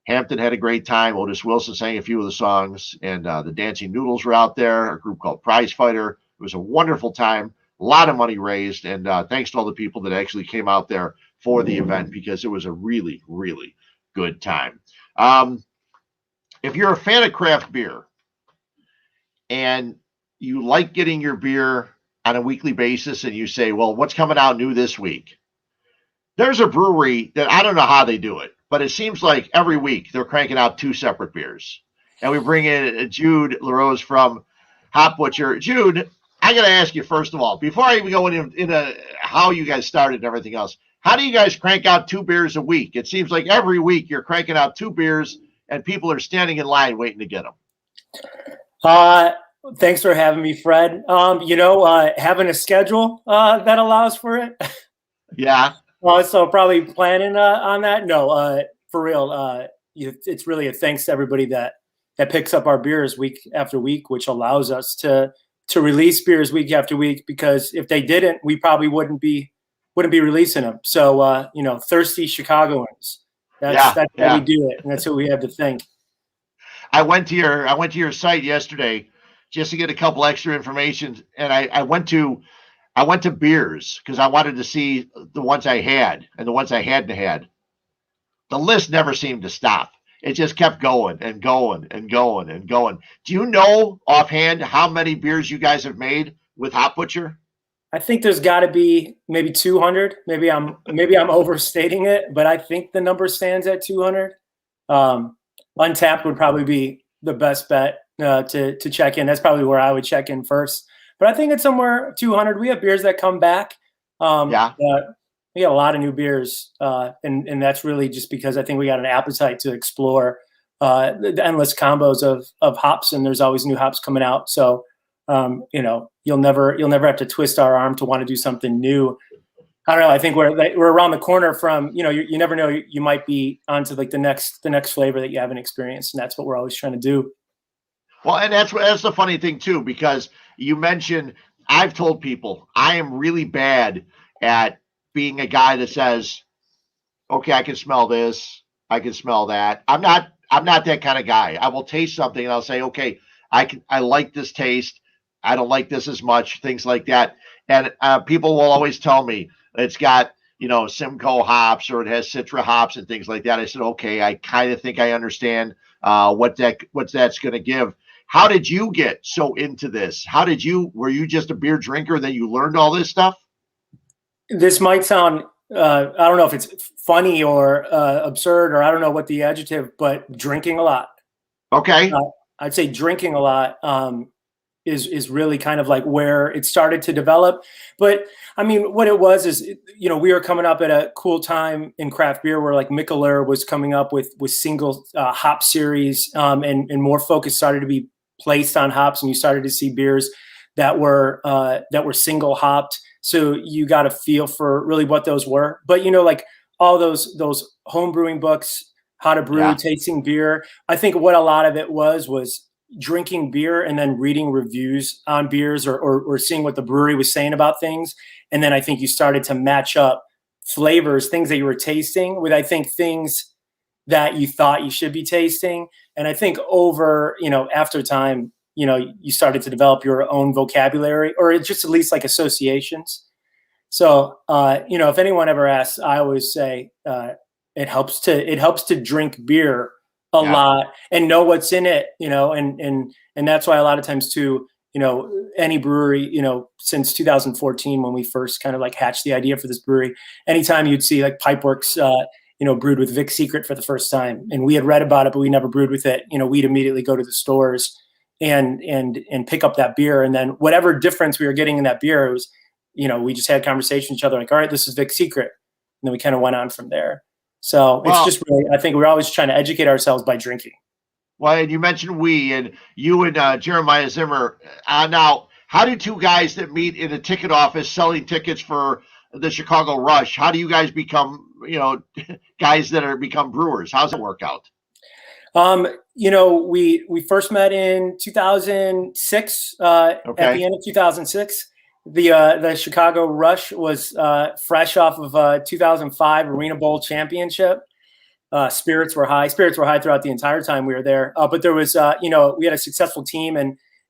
Hampton had a great time. Otis Wilson sang a few of the songs. And the Dancing Noodles were out there, a group called Prize Fighter. It was a wonderful time. A lot of money raised. And thanks to all the people that actually came out there for the event, because it was a really, really good time. if you're a fan of craft beer and you like getting your beer on a weekly basis and you say, well, what's coming out new this week? There's a brewery that I don't know how they do it, but it seems like every week they're cranking out 2 separate beers. And we bring in Jude LaRose from Hop Butcher. Jude, I got to ask you, first of all, before I even go into how you guys started and everything else, how do you guys crank out 2 beers a week? It seems like every week you're cranking out 2 beers and people are standing in line waiting to get them. Thanks for having me, Fred. Having a schedule that allows for it. Yeah. So probably planning on that. No, for real. It's really a thanks to everybody that picks up our beers week after week, which allows us to release beers week after week. Because if they didn't, we probably wouldn't be releasing them. So thirsty Chicagoans. That's how we do it, and that's who we have to thank. I went to your site yesterday just to get a couple extra information, and I went to beers because I wanted to see the ones I had and the ones I hadn't had. The list never seemed to stop. It just kept going and going and going and going. Do you know offhand how many beers you guys have made with Hop Butcher? I think there's got to be maybe 200. Maybe I'm overstating it, but I think the number stands at 200. Untapped would probably be the best bet to check in. That's probably where I would check in first. But I think it's somewhere 200. We have beers that come back. We got a lot of new beers, and that's really just because I think we got an appetite to explore the endless combos of hops, and there's always new hops coming out. So you'll never have to twist our arm to want to do something new. I don't know. I think we're around the corner from, you never know, you might be onto like the next flavor that you haven't experienced. And that's what we're always trying to do. Well, and that's the funny thing too, because you mentioned, I've told people I am really bad at being a guy that says, okay, I can smell this, I can smell that. I'm not that kind of guy. I will taste something and I'll say, okay, I like this taste. I don't like this as much, things like that. And people will always tell me it's got, Simcoe hops or it has Citra hops and things like that. I said, okay, I kind of think I understand what that's going to give. How did you get so into this? Were you just a beer drinker that you learned all this stuff? This might sound, I don't know if it's funny or absurd, or I don't know what the adjective, but drinking a lot. Okay. I'd say drinking a lot is really kind of like where it started to develop. But I mean, what it was is, we were coming up at a cool time in craft beer where like Mikkeller was coming up with single hop series, and more focus started to be placed on hops, and you started to see beers that were single hopped. So you got a feel for really what those were. But like all those home brewing books, how to brew, tasting beer. I think what a lot of it was drinking beer and then reading reviews on beers or seeing what the brewery was saying about things. And then I think you started to match up flavors, things that you were tasting with, I think, things that you thought you should be tasting. And I think over, after time, you started to develop your own vocabulary, or just at least like associations. So, if anyone ever asks, I always say it helps to drink beer a lot and know what's in it, and that's why a lot of times too, any brewery, since 2014, when we first kind of like hatched the idea for this brewery, anytime you'd see like Pipeworks, brewed with Vic Secret for the first time, and we had read about it, but we never brewed with it, we'd immediately go to the stores and pick up that beer. And then whatever difference we were getting in that beer, it was, we just had conversation with each other like, all right, this is Vic Secret. And then we kind of went on from there. So it's just really, I think we're always trying to educate ourselves by drinking. Well, and you mentioned we, and you and Jeremiah Zimmer. Now, how do 2 guys that meet in a ticket office selling tickets for the Chicago Rush, how do you guys become, guys that become brewers? How's it work out? We first met in 2006, at the end of 2006. The Chicago Rush was fresh off of 2005 Arena Bowl championship. Spirits were high throughout the entire time we were there. But there was, we had a successful team,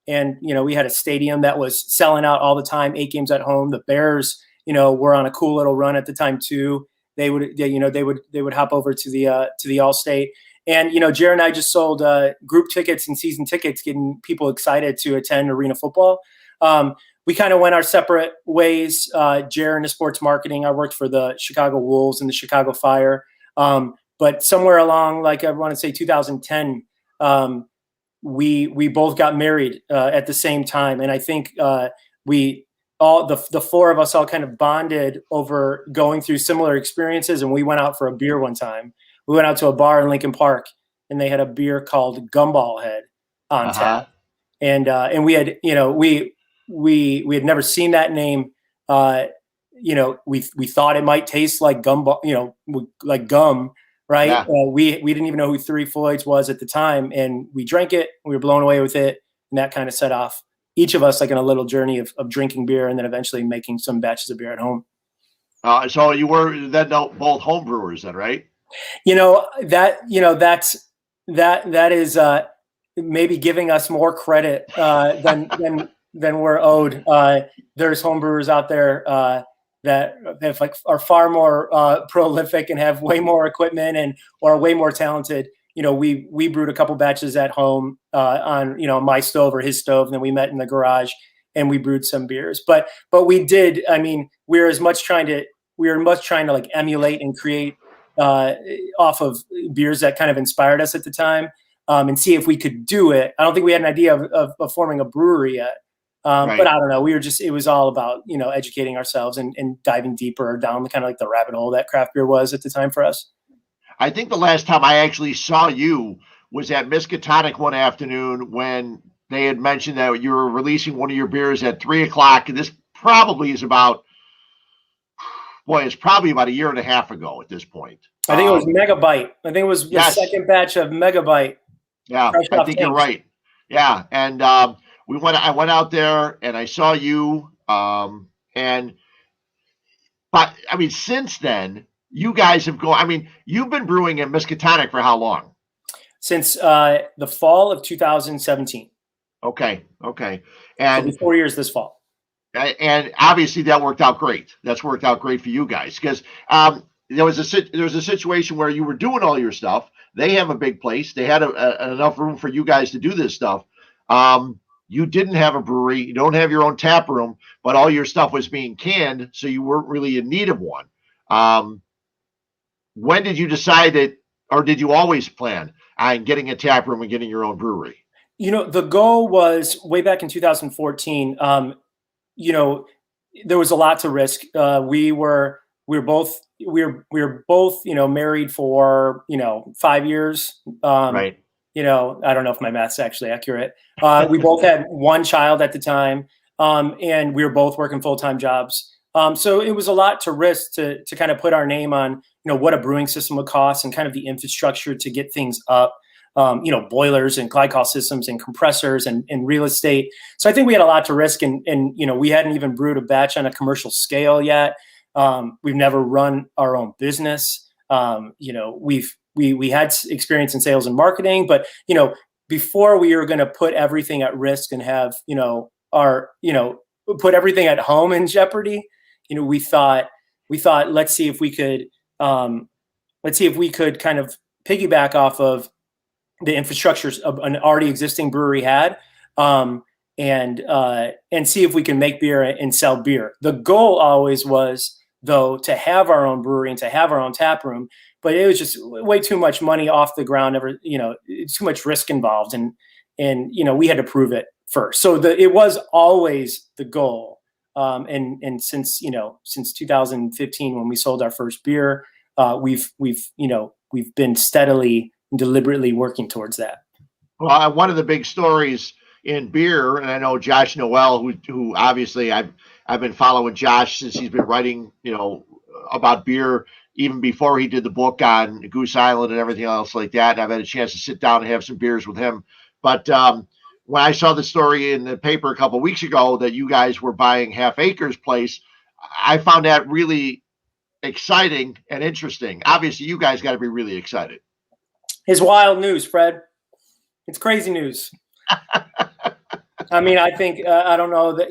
and we had a stadium that was selling out all the time, 8 games at home. The Bears, were on a cool little run at the time too. They would hop over to the All-State. And, Jared and I just sold group tickets and season tickets, getting people excited to attend arena football. We kind of went our separate ways. Jared into sports marketing. I worked for the Chicago Wolves and the Chicago Fire. But somewhere along, like I want to say 2010, we both got married at the same time. And I think the four of us all kind of bonded over going through similar experiences. And we went out for a beer one time. We went out to a bar in Lincoln Park, and they had a beer called Gumball Head on tap. And we had, we had never seen that name. We thought it might taste like gumball, like gum, right? Yeah. We didn't even know who Three Floyds was at the time, and we drank it. We were blown away with it, and that kind of set off each of us like on a little journey of drinking beer, and then eventually making some batches of beer at home. So you were then both home brewers then, right? That is maybe giving us more credit than we're owed. There's home brewers out there that are far more prolific and have way more equipment and are way more talented. We brewed a couple batches at home on my stove or his stove, and then we met in the garage and we brewed some beers. But we did. I mean, we were much trying to like emulate and create off of beers that kind of inspired us at the time, and see if we could do it. I don't think we had an idea of forming a brewery yet. Right. But I don't know. It was all about, educating ourselves and diving deeper down the kind of like the rabbit hole that craft beer was at the time for us. I think the last time I actually saw you was at Miskatonic one afternoon when they had mentioned that you were releasing one of your beers at 3:00. And this probably is it's probably about a year and a half ago at this point. I think it was Megabyte. I think it was the second batch of Megabyte. Yeah, I think you're right. Yeah. And I went out there and I saw you. But I mean, since then, you guys have you've been brewing at Miskatonic for how long? Since the fall of 2017. Okay. And so 4 years this fall. And obviously that worked out great. That's worked out great for you guys because there was a situation where you were doing all your stuff. They have a big place. They had enough room for you guys to do this stuff. You didn't have a brewery. You don't have your own tap room, but all your stuff was being canned, so you weren't really in need of one. When did you decide that, or did you always plan on getting a tap room and getting your own brewery? The goal was way back in 2014. There was a lot to risk. We were both married for 5 years. Right. I don't know if my math's actually accurate. We both had one child at the time, and we were both working full-time jobs. So it was a lot to risk to kind of put our name on, what a brewing system would cost and kind of the infrastructure to get things up, boilers and glycol systems and compressors and real estate. So I think we had a lot to risk, and we hadn't even brewed a batch on a commercial scale yet. We've never run our own business. We had experience in sales and marketing, but before we were going to put everything at risk and have put everything at home in jeopardy, we thought let's see if we could kind of piggyback off of the infrastructure of an already existing brewery had, and see if we can make beer and sell beer. The goal always was, though, to have our own brewery and to have our own tap room, but it was just way too much money off the ground. Too much risk involved, and we had to prove it first. So it was always the goal. And since 2015, when we sold our first beer, we've been steadily and deliberately working towards that. Well, one of the big stories in beer, and I know Josh Noel, who obviously I've been following Josh since he's been writing, about beer even before he did the book on Goose Island and everything else like that. And I've had a chance to sit down and have some beers with him. But when I saw the story in the paper a couple of weeks ago that you guys were buying Half Acre's place, I found that really exciting and interesting. Obviously, you guys got to be really excited. It's wild news, Fred. It's crazy news. I mean, I think I don't know that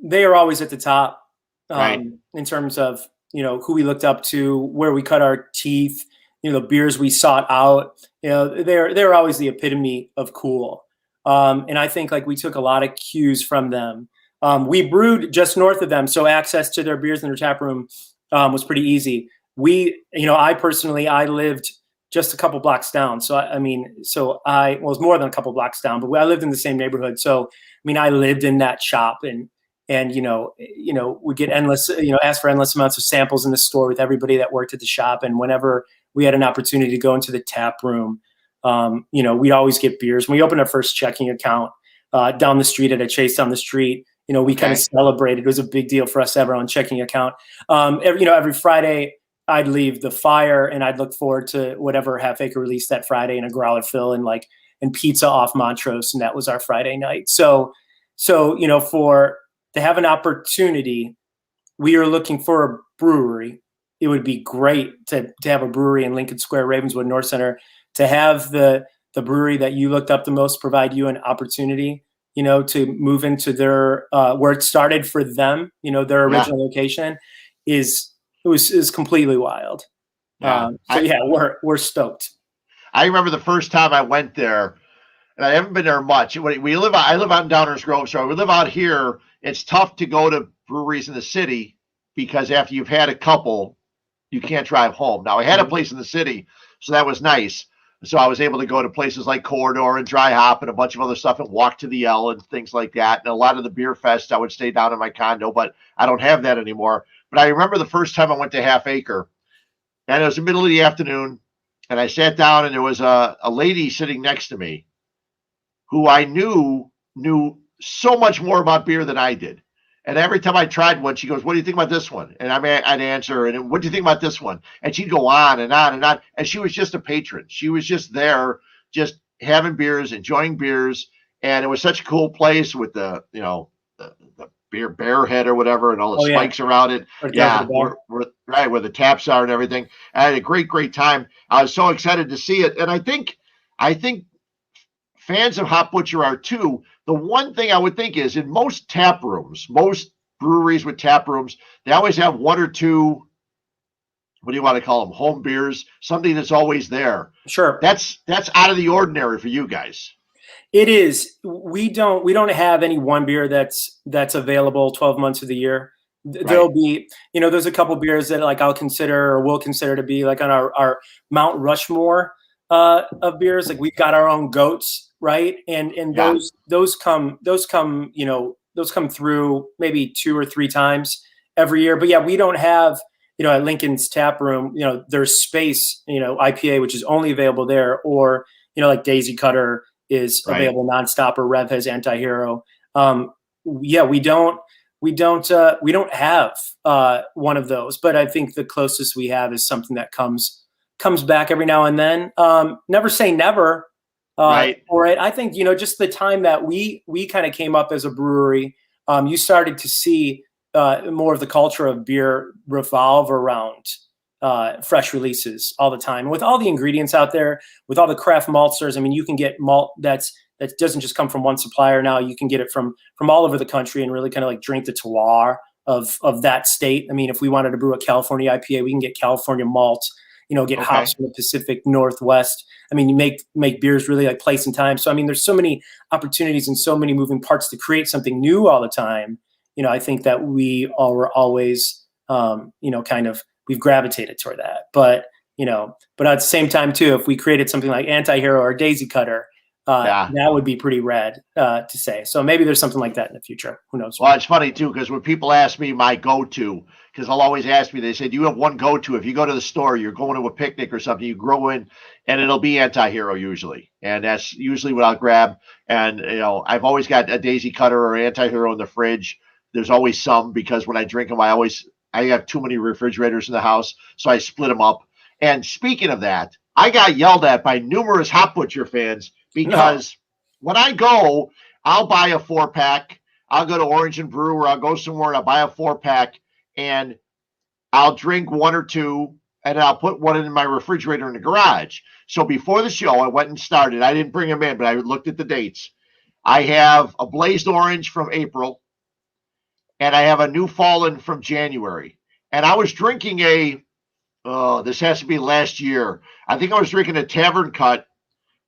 they are always at the top, right, in terms of who we looked up to, where we cut our teeth, the beers we sought out. They're always the epitome of cool. And I think like we took a lot of cues from them. We brewed just north of them, so access to their beers in their tap room was pretty easy. I lived just a couple blocks down. So it was more than a couple blocks down, but I lived in the same neighborhood. So I lived in that shop, and we get ask for endless amounts of samples in the store with everybody that worked at the shop. And whenever we had an opportunity to go into the tap room, we'd always get beers. When we opened our first checking account down the street at a Chase down the street, we kind of celebrated. It was a big deal for us to have our own checking account. Every Friday I'd leave the fire and I'd look forward to whatever Half Acre released that Friday, and a growler fill and pizza off Montrose. And that was our Friday night. So, to have an opportunity, we are looking for a brewery. It would be great to have a brewery in Lincoln Square, Ravenswood, North Center, to have the brewery that you looked up the most provide you an opportunity, to move into their, where it started for them, their original location is completely wild. Yeah. We're stoked. I remember the first time I went there, and I haven't been there much. I live out in Downers Grove, so we live out here. It's tough to go to breweries in the city because after you've had a couple, you can't drive home. Now, I had a place in the city, so that was nice. So I was able to go to places like Corridor and Dry Hop and a bunch of other stuff and walk to the L and things like that. And a lot of the beer fests, I would stay down in my condo, but I don't have that anymore. But I remember the first time I went to Half Acre, and it was the middle of the afternoon, and I sat down, and there was a lady sitting next to me who I knew so much more about beer than I did. And every time I tried one, she goes, "What do you think about this one?" And I'd answer, and "What do you think about this one?" And she'd go on and on and on. And she was just a patron. She was just there, just having beers, enjoying beers. And it was such a cool place with the beer bear head or whatever, and all the spikes around it. Where the taps are and everything. I had a great time. I was so excited to see it. And I think fans of Hop Butcher are too. The one thing I would think is in most tap rooms, most breweries with tap rooms, they always have one or two, what do you want to call them, home beers, something that's always there. Sure. That's out of the ordinary for you guys. It is. We don't have any one beer that's available 12 months of the year. There'll be, there's a couple beers that I'll consider or will consider to be on our Mount Rushmore of beers. We've got our own goats, right? And those come through maybe 2 or 3 times every year. But yeah, we don't have, at Lincoln's tap room, there's Space, IPA, which is only available there, or, like Daisy Cutter is available nonstop, or Rev has Anti-Hero. We don't have one of those, but I think the closest we have is something that comes back every now and then. Never say never for it. I think, just the time that we kind of came up as a brewery, you started to see more of the culture of beer revolve around fresh releases all the time. With all the ingredients out there, with all the craft maltsters, you can get malt that doesn't just come from one supplier. Now you can get it from all over the country and really kind of drink the terroir of that state. If we wanted to brew a California IPA, we can get California malt, get hops from the Pacific Northwest. You make beers really place and time. So, there's so many opportunities and so many moving parts to create something new all the time. I think that we were always, we've gravitated toward that. But at the same time too, if we created something like Anti-Hero or Daisy Cutter, that would be pretty rad to say. So maybe there's something like that in the future. Who knows? Well, it's funny too, because when people ask me my go-to, because they'll always ask me, they say, "Do you have one go-to? If you go to the store, you're going to a picnic or something, you grow in, and it'll be Anti-Hero usually." And that's usually what I'll grab. And, I've always got a Daisy Cutter or Anti-Hero in the fridge. There's always some, because when I drink them, I have too many refrigerators in the house, so I split them up. And speaking of that, I got yelled at by numerous Hop Butcher fans because when I go, I'll buy a 4-pack. I'll go to Orange and Brew, or I'll go somewhere and I'll buy a 4-pack, and I'll drink 1 or 2, and I'll put one in my refrigerator in the garage. So before the show, I went and started. I didn't bring them in, but I looked at the dates. I have a Blazed Orange from April, and I have a New Fallen from January. and I was drinking this has to be last year. I think I was drinking a Tavern Cut,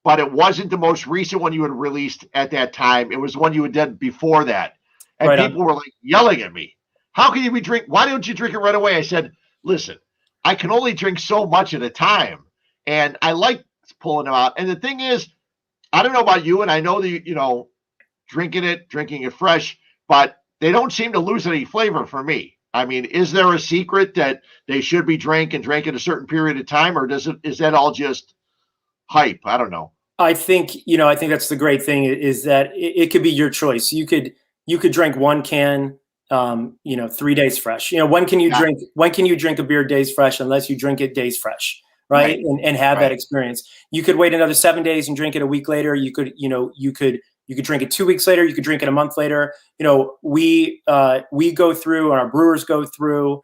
but it wasn't the most recent one you had released at that time. It was the one you had done before that. And Right people were like yelling at me. How can you why don't you drink it right away? I said, listen, I can only drink so much at a time. And I like pulling them out. And the thing is, I don't know about you, and I know that, drinking it fresh, but they don't seem to lose any flavor for me. I mean, is there a secret that they should be drank at a certain period of time, or is that all just hype? I don't know. I think that's the great thing is that it could be your choice. You could drink one can, 3 days fresh. When can you drink a beer days fresh unless you drink it days fresh, right? And have that experience. You could wait another 7 days and drink it a week later. You could drink it 2 weeks later. You could drink it a month later. We go through, and our brewers go through,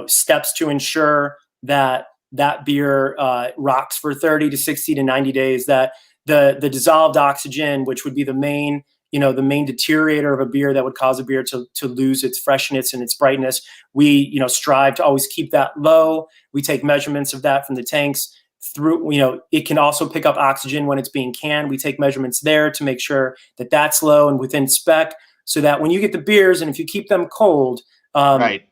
steps to ensure that beer rocks for 30 to 60 to 90 days, that the dissolved oxygen, which would be the main deteriorator of a beer that would cause a beer to lose its freshness and its brightness, we, strive to always keep that low. We take measurements of that from the tanks. Through, it can also pick up oxygen when it's being canned. We take measurements there to make sure that that's low and within spec, so that when you get the beers, and if you keep them cold,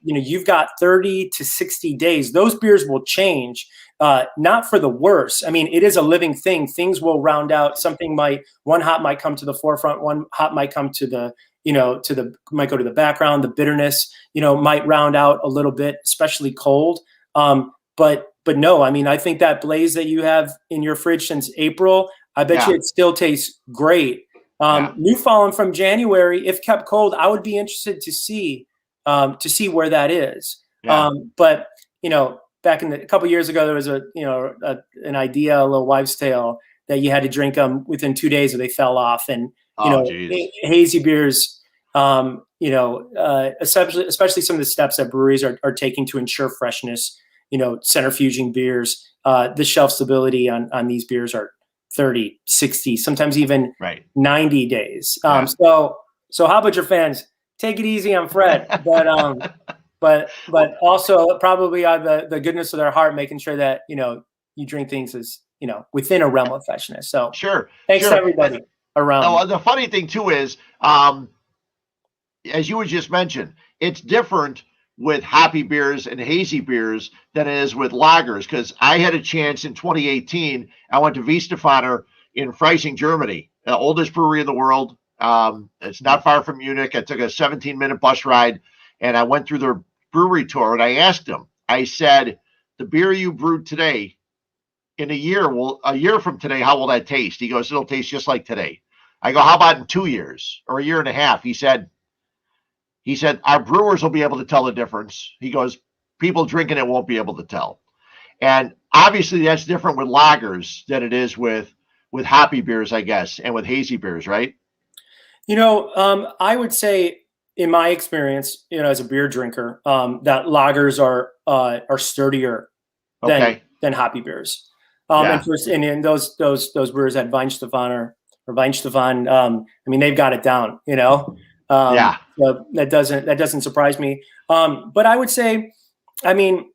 you've got 30 to 60 days. Those beers will change, not for the worse. I mean, it is a living thing. Things will round out. One hop might come to the forefront. One hop might come to the, might go to the background. The bitterness, might round out a little bit, especially cold. But no, I mean, I think that Blaze that you have in your fridge since April, I bet you it still tastes great. New Fallen from January, if kept cold, I would be interested to see where that is. But back in a couple years ago, there was an idea, a little wives' tale, that you had to drink them within 2 days or they fell off. And hazy beers, especially some of the steps that breweries are taking to ensure freshness. Centrifuging beers, the shelf stability on these beers are 30, 60, sometimes even 90 days. So how about your fans? Take it easy on Fred, but also probably on the goodness of their heart, making sure that, you drink things as, within a realm of freshness. So thanks to everybody around. Now, the funny thing too is, as you just mentioned, it's different with hoppy beers and hazy beers than it is with lagers. Because I had a chance in 2018, I went to Wiesbadener in Freising, Germany, the oldest brewery in the world. It's not far from Munich. I took a 17-minute bus ride, and I went through their brewery tour, and I asked them, I said, the beer you brewed today, in a year from today, how will that taste? He goes, it'll taste just like today. I go, how about in 2 years or a year and a half? He said, our brewers will be able to tell the difference. He goes, people drinking it won't be able to tell. And obviously that's different with lagers than it is with hoppy beers, I guess, and with hazy beers, right? I would say, in my experience, as a beer drinker, that lagers are sturdier than hoppy beers. And those brewers at Weihenstephan or Weihenstephan, I mean, they've got it down, So that doesn't surprise me. But I would say, I mean,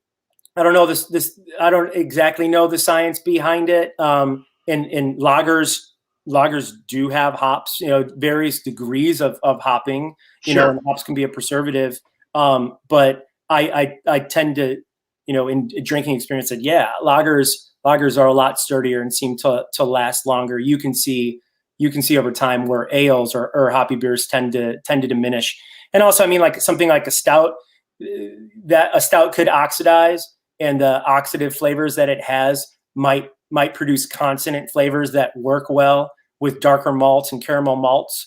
I don't know this. I don't exactly know the science behind it. And lagers do have hops, various degrees of hopping, and hops can be a preservative. But I tend to, in drinking experience, that lagers are a lot sturdier and seem to last longer. You can see over time where ales or hoppy beers tend to diminish. And also, I mean, like something like a stout, that a stout could oxidize, and the oxidative flavors that it has might produce consonant flavors that work well with darker malts and caramel malts.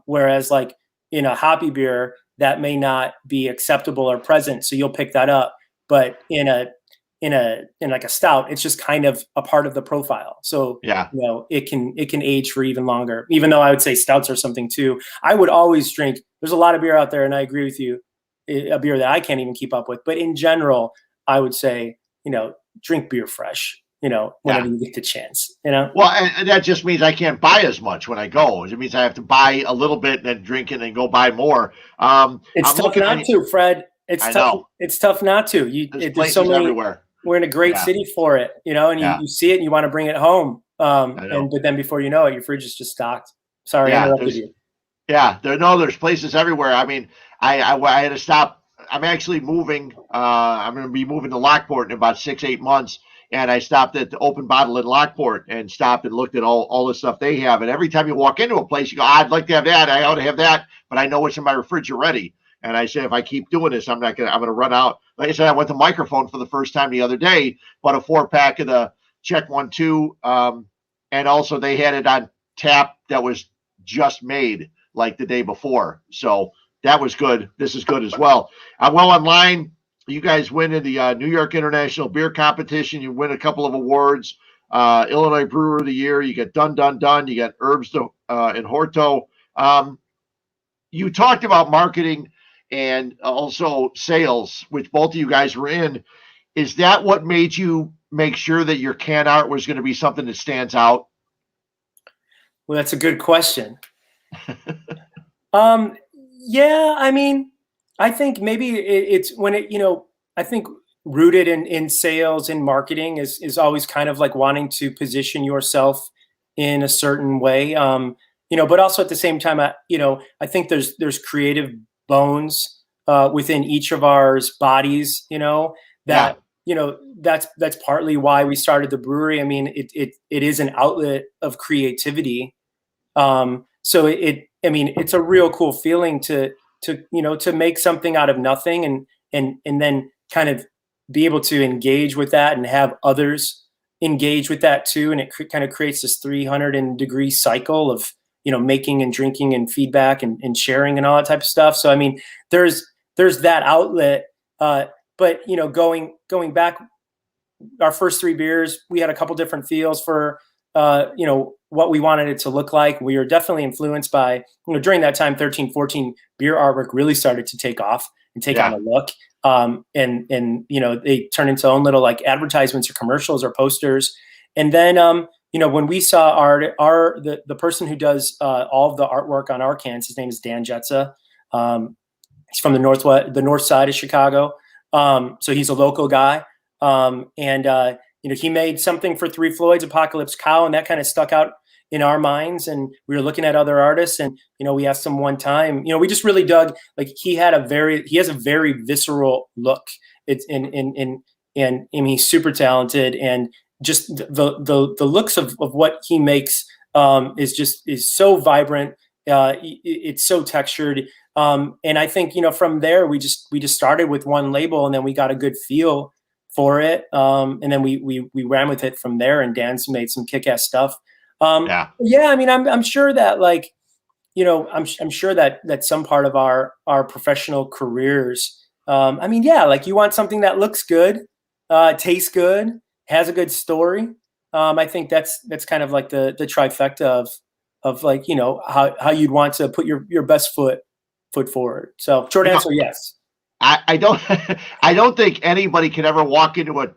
Whereas like in a hoppy beer, that may not be acceptable or present. So you'll pick that up. But in like a stout, it's just kind of a part of the profile. So it can age for even longer, even though I would say stouts are something too. I would always drink, there's a lot of beer out there, and I agree with you, a beer that I can't even keep up with. But in general, I would say, drink beer fresh, whenever you get the chance, Well, and that just means I can't buy as much when I go. It means I have to buy a little bit and then drink it and go buy more. It's tough not to, Fred. It's I tough. know. It's tough not to. There's There's places so many everywhere. We're in a great Yeah. city for it, you know, and Yeah. you see it and you want to bring it home. I know. But then before you know it, your fridge is just stocked. Sorry, I Yeah, interrupted you. Yeah, there's places everywhere. I mean, I had to stop. I'm actually moving. I'm going to be moving to Lockport in about 6-8 months, and I stopped at the Open Bottle in Lockport and stopped and looked at all the stuff they have. And every time you walk into a place, you go, I'd like to have that. I ought to have that, but I know what's in my refrigerator already. And I say, if I keep doing this, I'm gonna run out. Like I said, I went to Microphone for the first time the other day, bought a 4-pack of the Check 1 2, and also they had it on tap that was just made like the day before. So that was good. This is good as well. Well, online, you guys win in the New York International Beer Competition. You win a couple of awards. Illinois Brewer of the Year. You get Dun. You get Herbs and Horto. You talked about marketing and also sales, which both of you guys were in. Is that what made you make sure that your can art was going to be something that stands out? Well, that's a good question. Yeah, I mean, I think maybe it's when it, I think rooted in sales and marketing is always kind of like wanting to position yourself in a certain way. But also at the same time, I think there's creative bones within each of our bodies, that, that's partly why we started the brewery. I mean, it is an outlet of creativity. So it's a real cool feeling to make something out of nothing and then kind of be able to engage with that and have others engage with that too. And it kind of creates this 300-degree cycle of, making and drinking and feedback and sharing and all that type of stuff. So, I mean, there's that outlet. But, going back, our first 3 beers, we had a couple different feels for, what we wanted it to look like. We were definitely influenced by, during that time, 13, 14, beer artwork really started to take off and take on a look. And they turned into own little like advertisements or commercials or posters. And then, when we saw the person who does all of the artwork on our cans, his name is Dan Jetza. He's from the north side of Chicago. So he's a local guy. He made something for 3 Floyd's Apocalypse Cow, and that kind of stuck out in our minds. And we were looking at other artists, and we asked him one time. We just really dug. Like he has a very visceral look. And he's super talented, and just the looks of what he makes is so vibrant. It's so textured. And I think from there we just started with one label, and then we got a good feel for it, and then we ran with it from there. And Dan's made some kick-ass stuff. I mean, I'm sure that I'm sure that some part of our professional careers, like you want something that looks good, tastes good, has a good story. I think that's kind of like the trifecta of like how you'd want to put your best foot forward. So short answer, yes. I don't think anybody can ever walk into a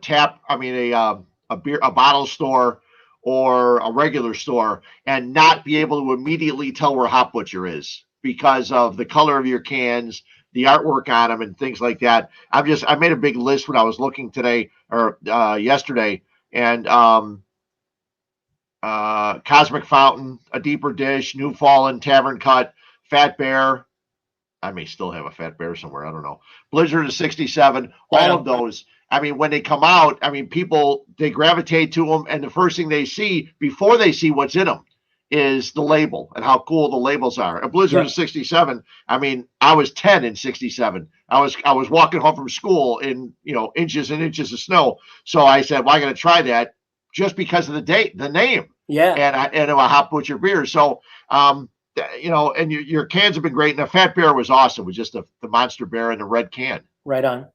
bottle store or a regular store and not be able to immediately tell where Hop Butcher is because of the color of your cans, the artwork on them, and things like that. I made a big list when I was looking today or yesterday, and Cosmic Fountain, A Deeper Dish, New Fallen, Tavern Cut, Fat Bear. I may still have a Fat Bear somewhere. I don't know. Blizzard of 67, all of those. I mean, when they come out, people, they gravitate to them. And the first thing they see before they see what's in them is the label and how cool the labels are. A Blizzard of 67, I was 10 in 67. I was walking home from school in, inches and inches of snow. So I said, well, I'm going to try that just because of the name. Yeah. And a Hop Butcher beer. So, and your cans have been great. And the Fat Bear was awesome. It was just the monster bear in the red can. Right on.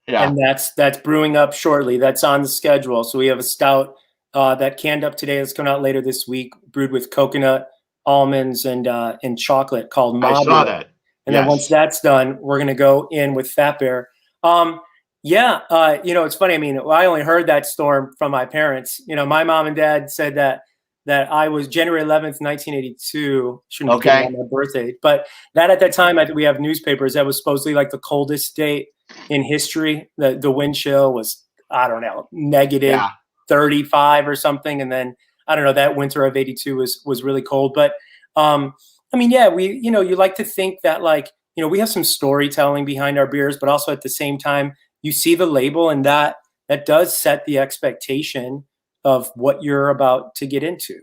Yeah. And that's brewing up shortly. That's on the schedule. So we have a stout that canned up today that's coming out later this week, brewed with coconut, almonds, and chocolate called Mabo. I saw that. And then once that's done, we're going to go in with Fat Bear. It's funny. I only heard that storm from my parents. My mom and dad said that I was January 11th, 1982. Shouldn't be on my birthday. But that at that time, we have newspapers. That was supposedly like the coldest date in history. The wind chill was, I don't know, negative Yeah. 35 or something. And then, I don't know, that winter of 82 was really cold. But I mean, yeah, you like to think that, like, we have some storytelling behind our beers, but also at the same time, you see the label, and that does set the expectation of what you're about to get into.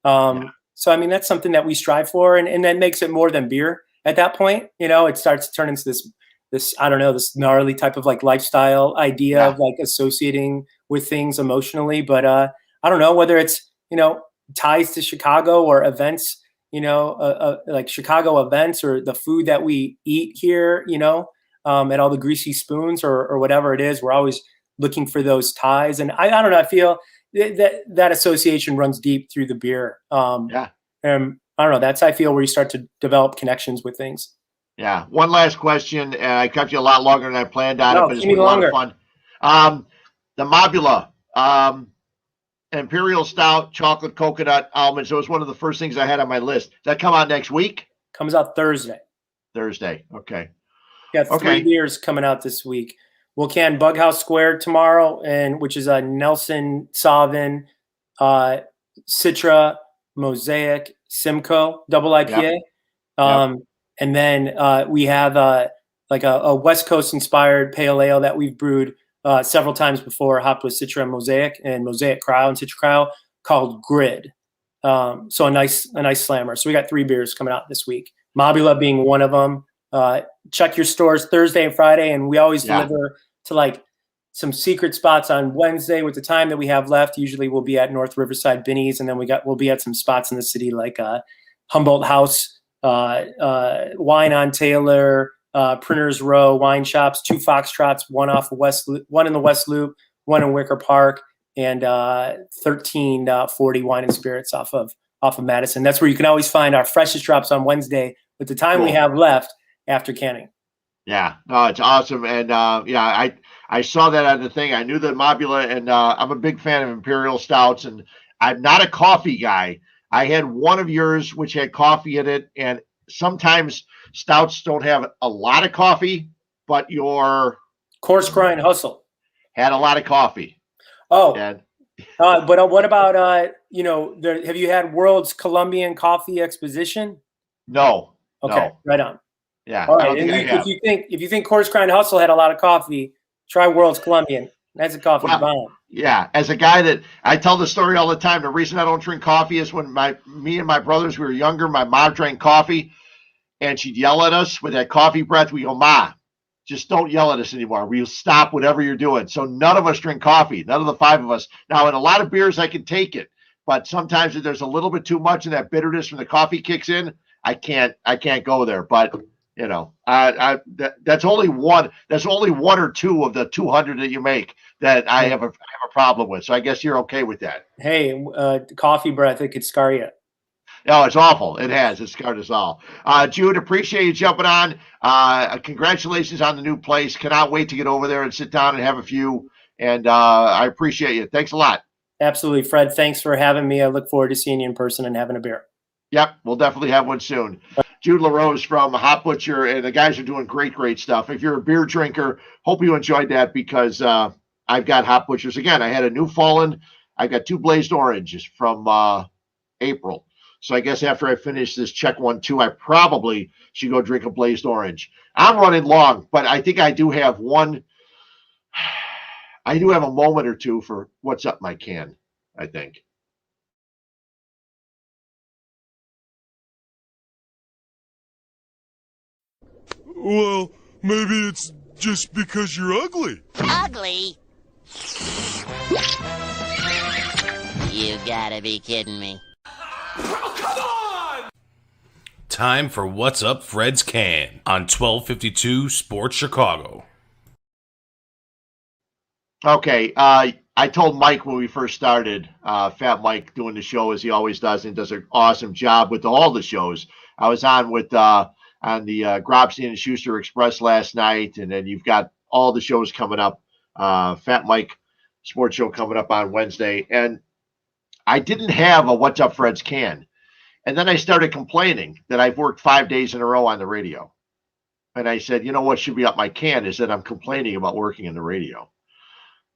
So, I mean, that's something that we strive for, and that makes it more than beer at that point. It starts to turn into this, I don't know, this gnarly type of like lifestyle idea of like associating with things emotionally. But I don't know whether it's, ties to Chicago or events, like Chicago events, or the food that we eat here, at all the greasy spoons or whatever it is. We're always looking for those ties. And I don't know, I feel that association runs deep through the beer. And I don't know, that's, I feel, where you start to develop connections with things. Yeah. One last question. I kept you a lot longer than I planned on it, but it's been a lot of fun. The Mobula, Imperial Stout, chocolate, coconut, almonds. So it was one of the first things I had on my list. Does that come out next week? Comes out Thursday. Okay. Yeah, 3 beers coming out this week. We'll can Bughouse Square tomorrow, which is a Nelson Sauvin, Citra, Mosaic, Simcoe double IPA. And then we have like a West Coast inspired pale ale that we've brewed several times before, hopped with Citra and Mosaic Cryo and Citra Cryo, called Grid. So a nice slammer. So we got 3 beers coming out this week. Mobula being one of them. Check your stores Thursday and Friday, and we always deliver to like some secret spots on Wednesday with the time that we have left. Usually we'll be at North Riverside Binny's, and then we'll be at some spots in the city like Humboldt House, Wine on Taylor, Printers Row Wine Shops, 2 Foxtrots, one in the West Loop, one in Wicker Park, and 1340 Wine and Spirits off of Madison. That's where you can always find our freshest drops on Wednesday with the time we have left after canning. Yeah, no, it's awesome. And I saw that on the thing. I knew the Mobula, and I'm a big fan of Imperial Stouts, and I'm not a coffee guy. I had one of yours which had coffee in it, and sometimes stouts don't have a lot of coffee, but your Coarse Grind Hustle had a lot of coffee. But what about have you had World's Colombian Coffee Exposition? No. Okay, no. Right on. Yeah. All right. If you think Coarse Grind Hustle had a lot of coffee, try World's Colombian. That's a coffee bomb. Yeah. As a guy that I tell the story all the time, the reason I don't drink coffee is when me and my brothers, we were younger, my mom drank coffee and she'd yell at us with that coffee breath. We go, Ma, just don't yell at us anymore. We'll stop whatever you're doing. So none of us drink coffee, none of the 5 of us. Now, in a lot of beers, I can take it, but sometimes if there's a little bit too much and that bitterness from the coffee kicks in, I can't go there. But that's only one. That's only 1 or 2 of the 200 that you make that I have a problem with. So I guess you're okay with that. Hey, coffee breath, it could scar you. No, it's awful. It has. It scarred us all. Jude, appreciate you jumping on. Congratulations on the new place. Cannot wait to get over there and sit down and have a few. And I appreciate you. Thanks a lot. Absolutely, Fred. Thanks for having me. I look forward to seeing you in person and having a beer. Yep, we'll definitely have one soon. Jude LaRose from Hop Butcher, and the guys are doing great stuff. If you're a beer drinker, hope you enjoyed that, because I've got Hop Butchers. Again, I had a New Fallen. I got 2 Blazed Oranges from April. So I guess after I finish this check 1-2, I probably should go drink a Blazed Orange. I'm running long, but I think I do have one. I do have a moment or two for what's up my can, I think. Well, maybe it's just because you're ugly. Ugly? You gotta be kidding me. Oh, come on! Time for What's Up Fred's Can on 1252 Sports Chicago. Okay, I told Mike when we first started, Fat Mike doing the show as he always does, and does an awesome job with all the shows. I was on with on the Grobstein and Schuster Express last night, and then you've got all the shows coming up. Fat Mike Sports Show coming up on Wednesday, and I didn't have a What's Up Fred's Can, and then I started complaining that I've worked 5 days in a row on the radio. And I said, you know what should be up my can is that I'm complaining about working in the radio.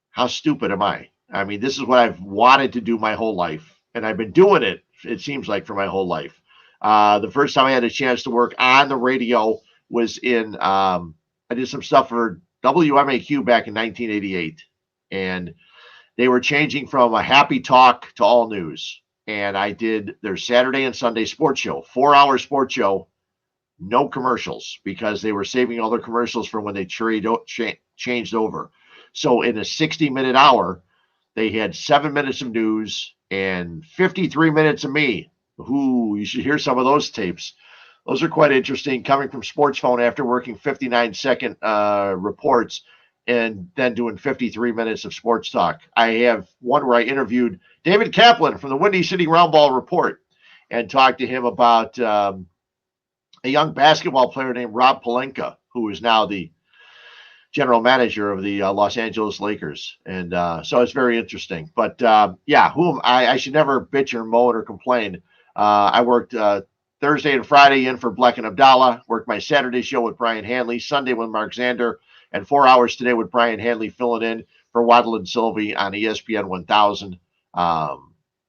How stupid am I? I mean, this is what I've wanted to do my whole life, and I've been doing it, it seems like, for my whole life. The first time I had a chance to work on the radio was I did some stuff for WMAQ back in 1988, and they were changing from a happy talk to all news. And I did their Saturday and Sunday sports show, 4-hour sports show, no commercials, because they were saving all their commercials for when they changed over. So in a 60-minute hour, they had 7 minutes of news and 53 minutes of me. You should hear some of those tapes. Those are quite interesting, coming from Sports Phone after working 59-second reports and then doing 53 minutes of sports talk. I have one where I interviewed David Kaplan from the Windy City Roundball Report and talked to him about a young basketball player named Rob Pelinka, who is now the general manager of the Los Angeles Lakers. And so it's very interesting. But I should never bitch or moan or complain. I worked Thursday and Friday in for Bleck and Abdallah, worked my Saturday show with Brian Hanley, Sunday with Mark Zander, and 4 hours today with Brian Hanley filling in for Waddle and Sylvie on ESPN 1000.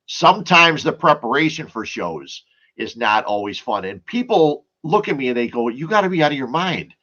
Sometimes the preparation for shows is not always fun. And people look at me and they go, you got to be out of your mind.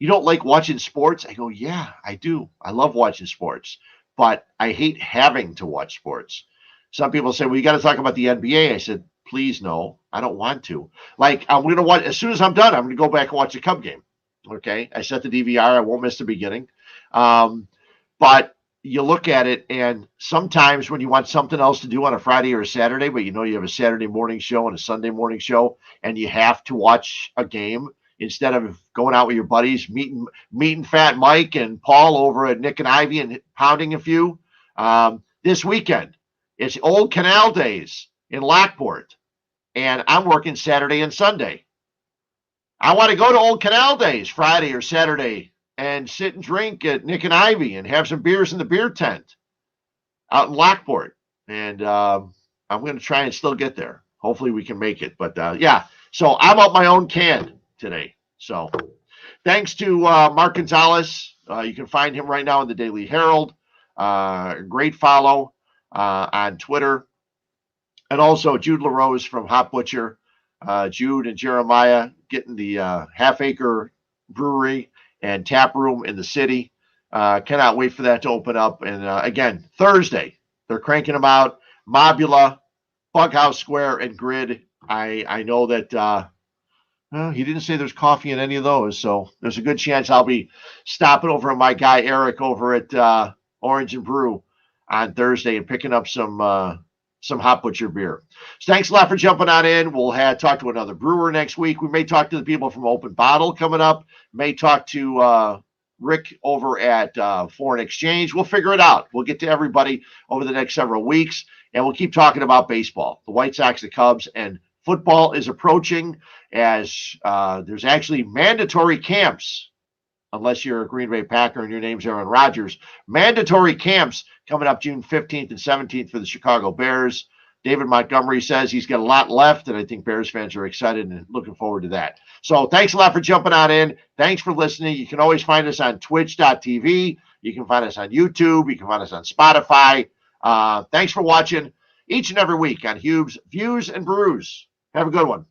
You don't like watching sports? I go, yeah, I do. I love watching sports, but I hate having to watch sports. Some people say, well, you got to talk about the NBA. I said, please, no, I don't want to. Like, I'm going to watch, as soon as I'm done, I'm going to go back and watch a Cub game. Okay. I set the DVR. I won't miss the beginning. But you look at it, and sometimes when you want something else to do on a Friday or a Saturday, but you know you have a Saturday morning show and a Sunday morning show, and you have to watch a game instead of going out with your buddies, meeting Fat Mike and Paul over at Nick and Ivy and pounding a few. This weekend, it's Old Canal Days in Lockport, and I'm working Saturday and Sunday. I want to go to Old Canal Days Friday or Saturday and sit and drink at Nick and Ivy and have some beers in the beer tent out in Lockport. And I'm going to try and still get there. Hopefully we can make it. But so I'm up my own can today. So thanks to Mark Gonzales. You can find him right now in the Daily Herald. Great follow on Twitter. And also Jude LaRose from Hot Butcher. Jude and Jeremiah getting the half-acre brewery and tap room in the city. Cannot wait for that to open up. And again, Thursday, they're cranking them out. Mobula, Bughouse Square, and Grid. I know that he didn't say there's coffee in any of those, so there's a good chance I'll be stopping over at my guy Eric over at Orange and Brew on Thursday and picking up some Hot Butcher beer. So thanks a lot for jumping on in. We'll talk to another brewer next week. We may talk to the people from Open Bottle coming up. May talk to Rick over at Foreign Exchange. We'll figure it out. We'll get to everybody over the next several weeks, and we'll keep talking about baseball, the White Sox, the Cubs, and football is approaching as there's actually mandatory camps, unless you're a Green Bay Packer and your name's Aaron Rodgers. Mandatory camps coming up June 15th and 17th for the Chicago Bears. David Montgomery says he's got a lot left, and I think Bears fans are excited and looking forward to that. So thanks a lot for jumping on in. Thanks for listening. You can always find us on twitch.tv. You can find us on YouTube. You can find us on Spotify. Thanks for watching each and every week on Huebs, Views, and Brews. Have a good one.